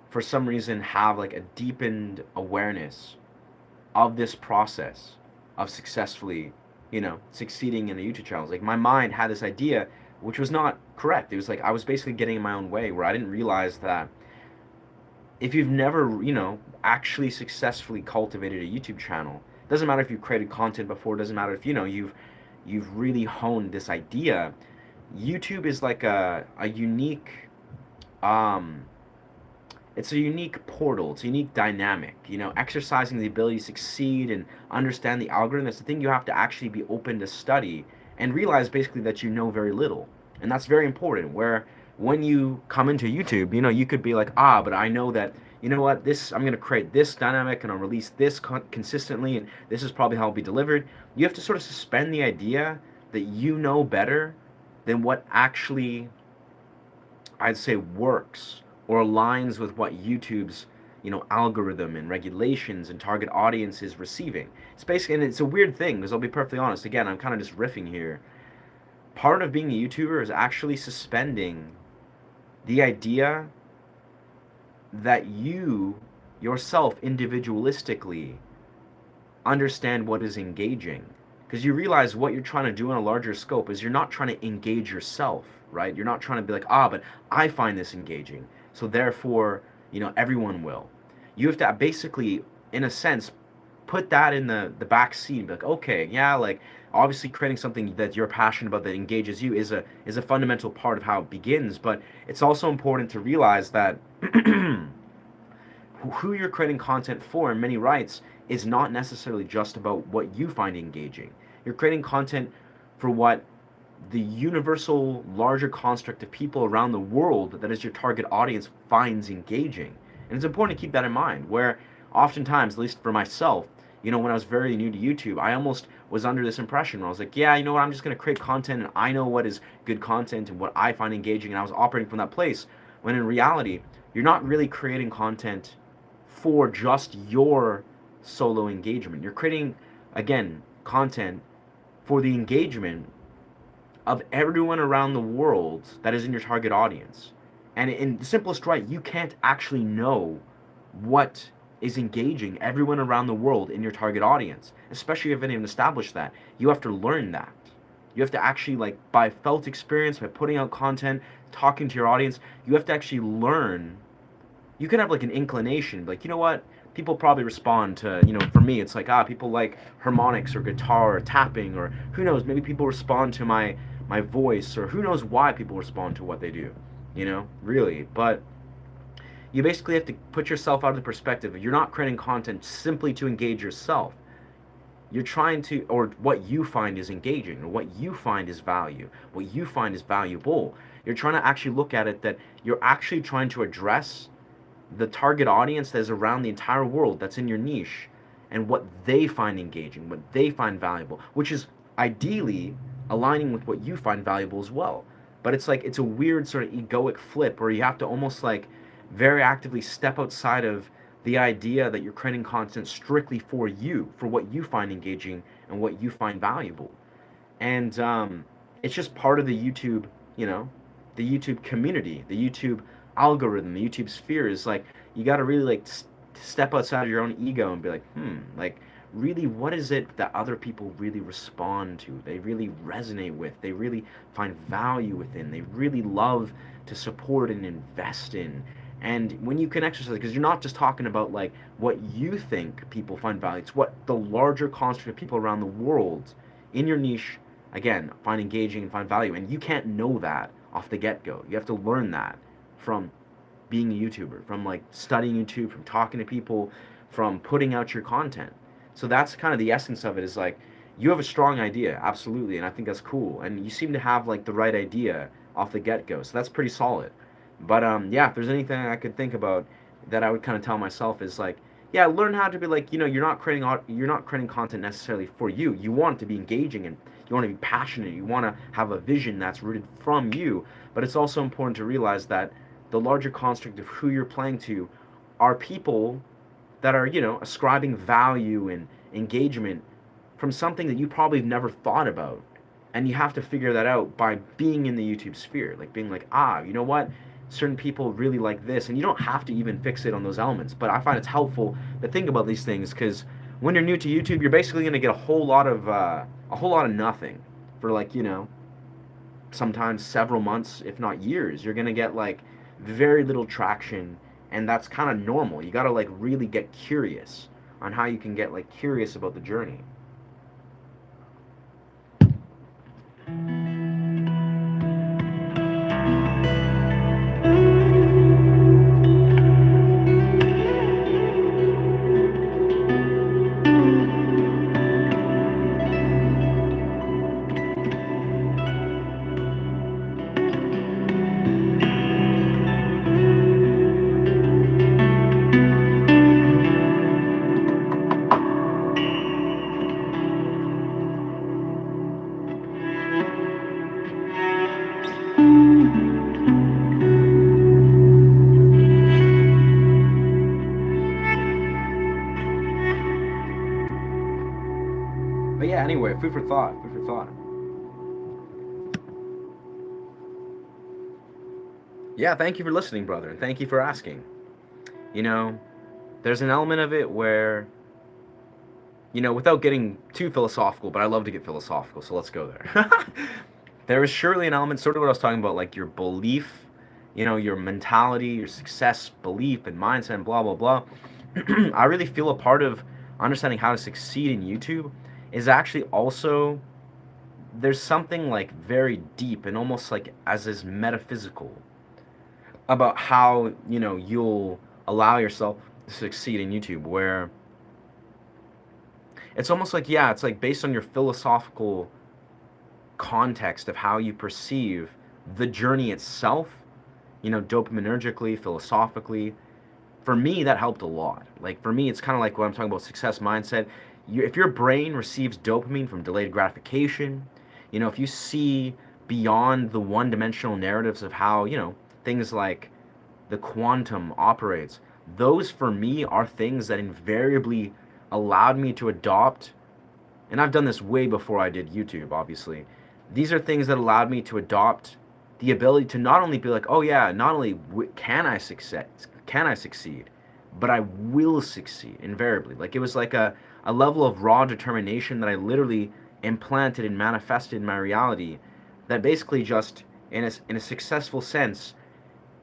for some reason, have like a deepened awareness of this process of successfully, succeeding in a YouTube channel. Like my mind had this idea, which was not correct. It was like I was basically getting in my own way, where I didn't realize that if you've never, actually successfully cultivated a YouTube channel, it doesn't matter if you've created content before. It doesn't matter if you've really honed this idea. YouTube is like a unique, it's a unique portal. It's a unique dynamic. Exercising the ability to succeed and understand the algorithm. That's the thing you have to actually be open to study and realize basically that you know very little. And that's very important, where when you come into YouTube, you could be like, but I know that, I'm going to create this dynamic and I'll release this consistently, and this is probably how it'll be delivered. You have to sort of suspend the idea that you know better than what actually, I'd say, works or aligns with what YouTube's, algorithm and regulations and target audience is receiving. It's basically, and it's a weird thing, because I'll be perfectly honest, again, I'm kind of just riffing here. Part of being a YouTuber is actually suspending the idea that you yourself individualistically understand what is engaging, because you realize what you're trying to do on a larger scope is you're not trying to engage yourself, right? You're not trying to be like, but I find this engaging, so therefore, everyone will. You have to basically, in a sense, put that in the back seat and be like, okay, yeah, like obviously creating something that you're passionate about that engages you is a fundamental part of how it begins, but it's also important to realize that who you're creating content for in many rights is not necessarily just about what you find engaging. You're creating content for what the universal larger construct of people around the world that is your target audience finds engaging. And it's important to keep that in mind, where oftentimes, at least for myself, when I was very new to YouTube, I almost was under this impression where I was like, yeah, you know what, I'm just going to create content and I know what is good content and what I find engaging, and I was operating from that place, when in reality, you're not really creating content for just your solo engagement. You're creating, again, content for the engagement of everyone around the world that is in your target audience. And in the simplest right, you can't actually know what is engaging everyone around the world in your target audience, especially if you haven't even established that. You have to learn that. You have to actually, like, by felt experience, by putting out content, talking to your audience, you have to actually learn. You can have like an inclination, like, you know what, people probably respond to, for me, it's like, people like harmonics or guitar or tapping, or who knows, maybe people respond to my voice, or who knows why people respond to what they do, really. But you basically have to put yourself out of the perspective. You're not creating content simply to engage yourself. You're trying to, or what you find is engaging, or what you find is value, what you find is valuable. You're trying to actually look at it that you're actually trying to address the target audience that is around the entire world that's in your niche, and what they find engaging, what they find valuable, which is ideally aligning with what you find valuable as well. But it's like, it's a weird sort of egoic flip where you have to almost like very actively step outside of the idea that you're creating content strictly for you, for what you find engaging and what you find valuable. And it's just part of the YouTube, the YouTube community, the YouTube algorithm, the YouTube sphere. Is like, you got to really like step outside of your own ego and be like, like, really, what is it that other people really respond to? They really resonate with. They really find value within. They really love to support and invest in. And when you can exercise, because you're not just talking about like what you think people find value, it's what the larger construct of people around the world in your niche, again, find engaging and find value. And you can't know that off the get-go. You have to learn that from being a YouTuber, from like studying YouTube, from talking to people, from putting out your content. So that's kind of the essence of it, is like, you have a strong idea, absolutely, and I think that's cool. And you seem to have like the right idea off the get-go, so that's pretty solid. But yeah, if there's anything I could think about that I would kind of tell myself is like, yeah, learn how to be like, you're not creating content necessarily for you. You want it to be engaging, and you want to be passionate. You want to have a vision that's rooted from you. But it's also important to realize that the larger construct of who you're playing to are people that are, ascribing value and engagement from something that you probably have never thought about. And you have to figure that out by being in the YouTube sphere, like being like, you know what? Certain people really like this, and you don't have to even fixate on those elements. But I find it's helpful to think about these things, because when you're new to YouTube, you're basically going to get a whole lot of nothing for like, sometimes several months, if not years. You're going to get like very little traction, and that's kind of normal. You got to like really get curious on how you can get like curious about the journey. But yeah, anyway, food for thought. Food for thought. Yeah, thank you for listening, brother, and thank you for asking. You know, there's an element of it where, without getting too philosophical, but I love to get philosophical, so let's go there. There is surely an element, sort of what I was talking about, like your belief, your mentality, your success, belief, and mindset, and blah, blah, blah. I really feel a part of understanding how to succeed in YouTube is actually also, there's something like very deep and almost like as is metaphysical about how, you'll allow yourself to succeed in YouTube, where it's almost like, yeah, it's like based on your philosophical context of how you perceive the journey itself, dopaminergically, philosophically. For me, that helped a lot. Like, for me, it's kind of like what I'm talking about success mindset. If your brain receives dopamine from delayed gratification, if you see beyond the one dimensional narratives of how, things like the quantum operates, those for me are things that invariably allowed me to adopt, and I've done this way before I did YouTube, obviously. These are things that allowed me to adopt the ability to not only be like, oh yeah, not only can I succeed, but I will succeed invariably. Like it was like a level of raw determination that I literally implanted and manifested in my reality that basically just in a successful sense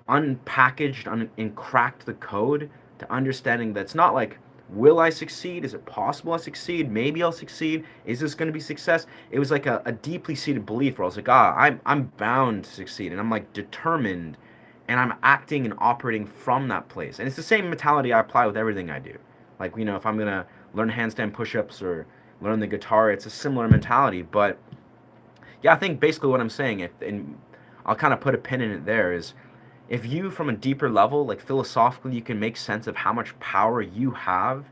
unpackaged and cracked the code to understanding that it's not like, will I succeed? Is it possible I succeed? Maybe I'll succeed. Is this going to be success? It was like a deeply seated belief where I was like, I'm bound to succeed, and I'm like determined, and I'm acting and operating from that place. And it's the same mentality I apply with everything I do. Like, if I'm gonna learn handstand push-ups or learn the guitar, it's a similar mentality. But yeah, I think basically what I'm saying, and I'll kind of put a pin in it there, is if you from a deeper level, like philosophically, you can make sense of how much power you have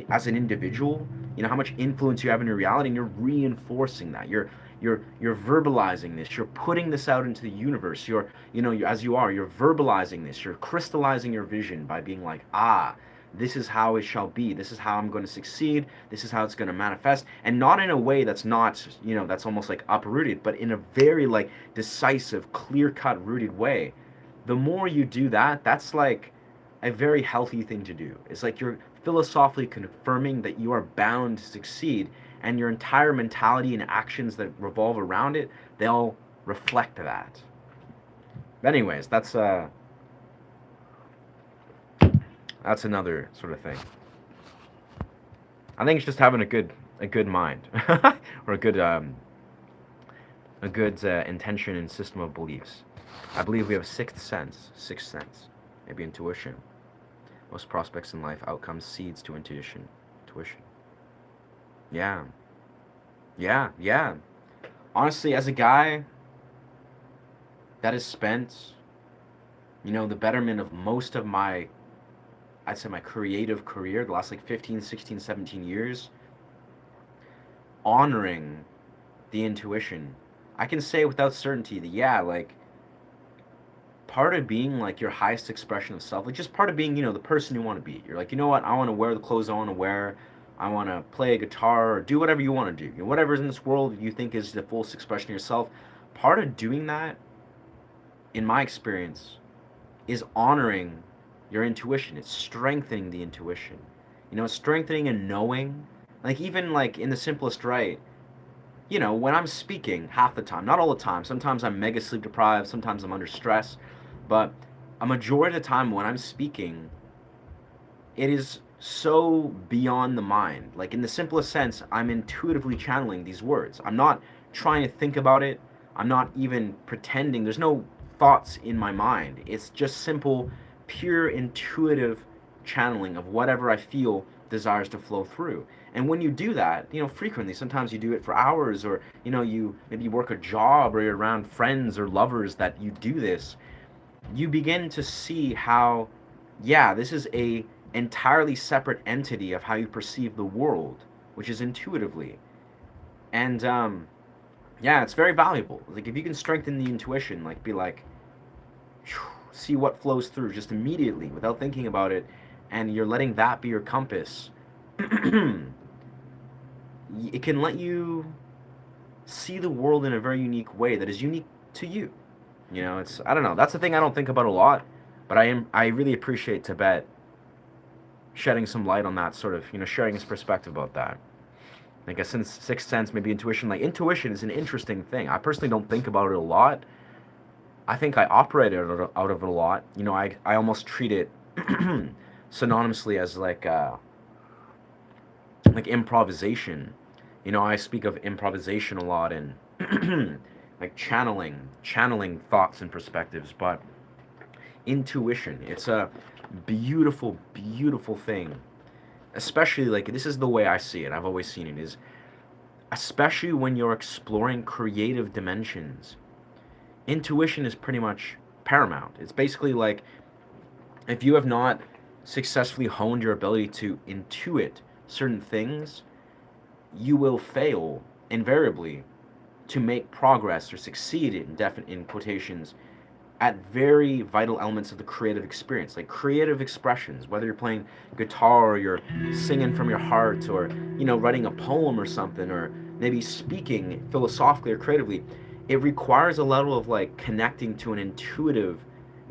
as an individual, how much influence you have in your reality, and you're reinforcing that, you're verbalizing this, you're putting this out into the universe, you're verbalizing this, you're crystallizing your vision by being like, this is how it shall be, this is how I'm going to succeed, this is how it's going to manifest, and not in a way that's not, that's almost like uprooted, but in a very like decisive, clear-cut, rooted way. The more you do that, that's like a very healthy thing to do. It's like you're philosophically confirming that you are bound to succeed, and your entire mentality and actions that revolve around it, they all reflect that. But anyways, that's another sort of thing. I think it's just having a good mind, or a good intention and system of beliefs. I believe we have a sixth sense, maybe intuition. Most prospects in life, outcomes, seeds to intuition. Yeah. Honestly, as a guy that has spent, the betterment of most of I'd say my creative career, the last like 15, 16, 17 years, honoring the intuition, I can say without certainty that, yeah, like, part of being like your highest expression of self, like just part of being, the person you want to be. You're like, you know what, I want to wear the clothes I want to wear. I want to play a guitar or do whatever you want to do. Whatever's in this world you think is the fullest expression of yourself. Part of doing that, in my experience, is honoring your intuition. It's strengthening the intuition. It's strengthening and knowing. Like even like in the simplest right, when I'm speaking half the time, not all the time, sometimes I'm mega sleep deprived, sometimes I'm under stress, but a majority of the time when I'm speaking, it is so beyond the mind. Like in the simplest sense, I'm intuitively channeling these words. I'm not trying to think about it. I'm not even pretending. There's no thoughts in my mind. It's just simple, pure intuitive channeling of whatever I feel desires to flow through. And when you do that, frequently, sometimes you do it for hours, or you maybe work a job, or you're around friends or lovers that you do this, you begin to see how, yeah, this is a entirely separate entity of how you perceive the world, which is intuitively. And yeah, it's very valuable. Like if you can strengthen the intuition, like be like, see what flows through just immediately without thinking about it, and you're letting that be your compass, it can let you see the world in a very unique way that is unique to you. You know, it's, I don't know. That's the thing I don't think about a lot, but I really appreciate Tibet shedding some light on that sort of, you know, sharing his perspective about that. Like a sixth sense, maybe intuition. Like intuition is an interesting thing. I personally don't think about it a lot. I think I operate out of it a lot. You know, I almost treat it synonymously as like improvisation. You know, I speak of improvisation a lot and like channeling thoughts and perspectives, but intuition, it's a beautiful, beautiful thing. Especially like this is the way I see it. I've always seen it is especially when you're exploring creative dimensions. Intuition is pretty much paramount. It's basically like if you have not successfully honed your ability to intuit certain things, you will fail invariably to make progress or succeed in quotations at very vital elements of the creative experience, like creative expressions, whether you're playing guitar or you're singing from your heart or, you know, writing a poem or something, or maybe speaking philosophically or creatively. It requires a level of like connecting to an intuitive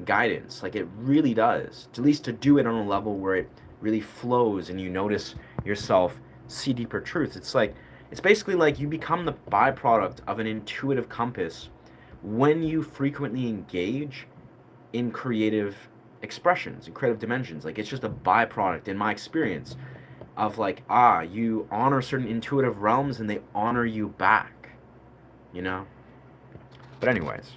guidance. Like it really does, at least to do it on a level where it really flows and you notice yourself see deeper truths. It's like, it's basically like you become the byproduct of an intuitive compass when you frequently engage in creative expressions and creative dimensions. Like it's just a byproduct in my experience of like, you honor certain intuitive realms and they honor you back, you know? But anyways,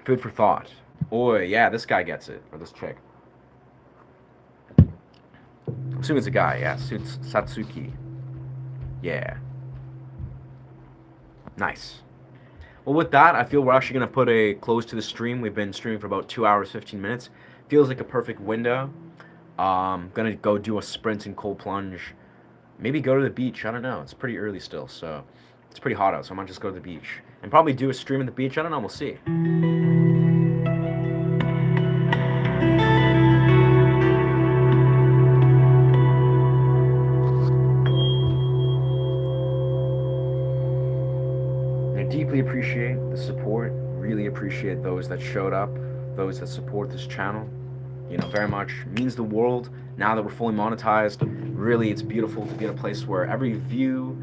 food for thought. Oi, yeah, this guy gets it, or this chick. I'm assuming it's a guy, yeah, Satsuki. Yeah. Nice. Well, with that, I feel we're actually going to put a close to the stream. We've been streaming for about 2 hours, 15 minutes. Feels like a perfect window. Going to go do a sprint and cold plunge. Maybe go to the beach. I don't know. It's pretty early still, so it's pretty hot out, so I might just go to the beach. And probably do a stream at the beach. I don't know. We'll see. I deeply appreciate the support. Really appreciate those that showed up, those that support this channel. You know, very much means the world. Now that we're fully monetized, really, it's beautiful to be in a place where every view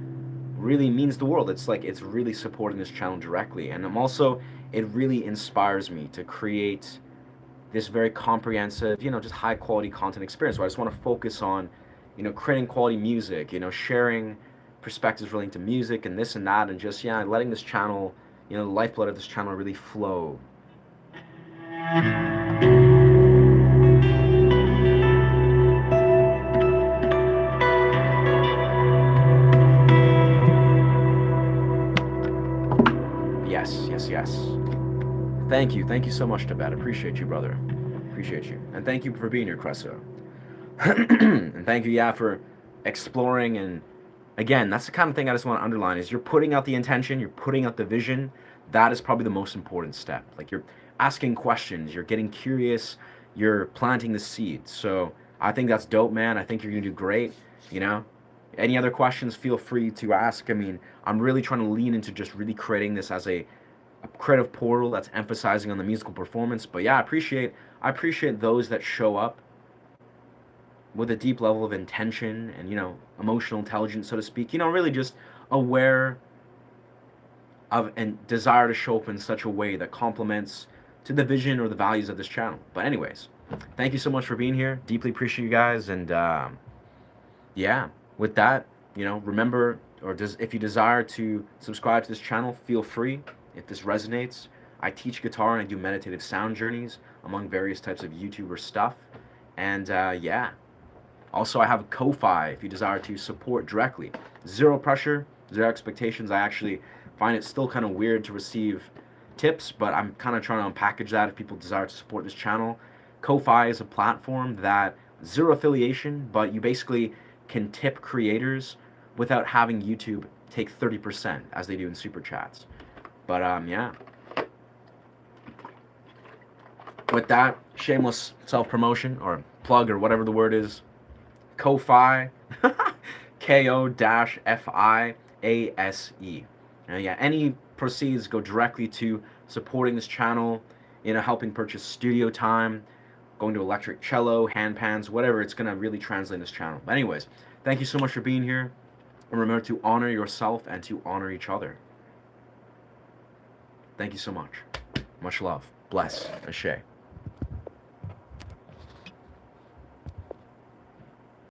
really means the world. It's like it's really supporting this channel directly, and I'm also, it really inspires me to create this very comprehensive, you know, just high quality content experience where I just want to focus on, you know, creating quality music, you know, sharing perspectives relating to music and this and that, and just, yeah, letting this channel, you know, the lifeblood of this channel really flow. Yes. Thank you so much, Tibet. Appreciate you, brother. Appreciate you, and thank you for being here, Cresso. And thank you, yeah, for exploring. And again, that's the kind of thing I just want to underline is you're putting out the intention, you're putting out the vision. That is probably the most important step. Like you're asking questions, you're getting curious, you're planting the seeds. So I think that's dope, man. I think you're gonna do great. You know, any other questions, feel free to ask. I mean, I'm really trying to lean into just really creating this as a creative portal that's emphasizing on the musical performance. But yeah, I appreciate those that show up with a deep level of intention and, you know, emotional intelligence, so to speak, you know, really just aware of and desire to show up in such a way that complements to the vision or the values of this channel. But anyways, thank you so much for being here. Deeply appreciate you guys. And yeah, with that, you know, remember, if you desire to subscribe to this channel, feel free. If this resonates, I teach guitar and I do meditative sound journeys among various types of YouTuber stuff. And yeah, also I have a Ko-Fi if you desire to support directly. Zero pressure, zero expectations. I actually find it still kind of weird to receive tips, but I'm kind of trying to unpackage that if people desire to support this channel. Ko-Fi is a platform that, zero affiliation, but you basically can tip creators without having YouTube take 30% as they do in super chats. But yeah. With that, shameless self-promotion or plug or whatever the word is, Ko-Fi, Ko-Fiase. And yeah, any proceeds go directly to supporting this channel, helping purchase studio time, going to electric cello, hand pans, whatever. It's going to really translate this channel. But anyways, thank you so much for being here. And remember to honor yourself and to honor each other. Thank you so much. Much love. Bless. Ashe.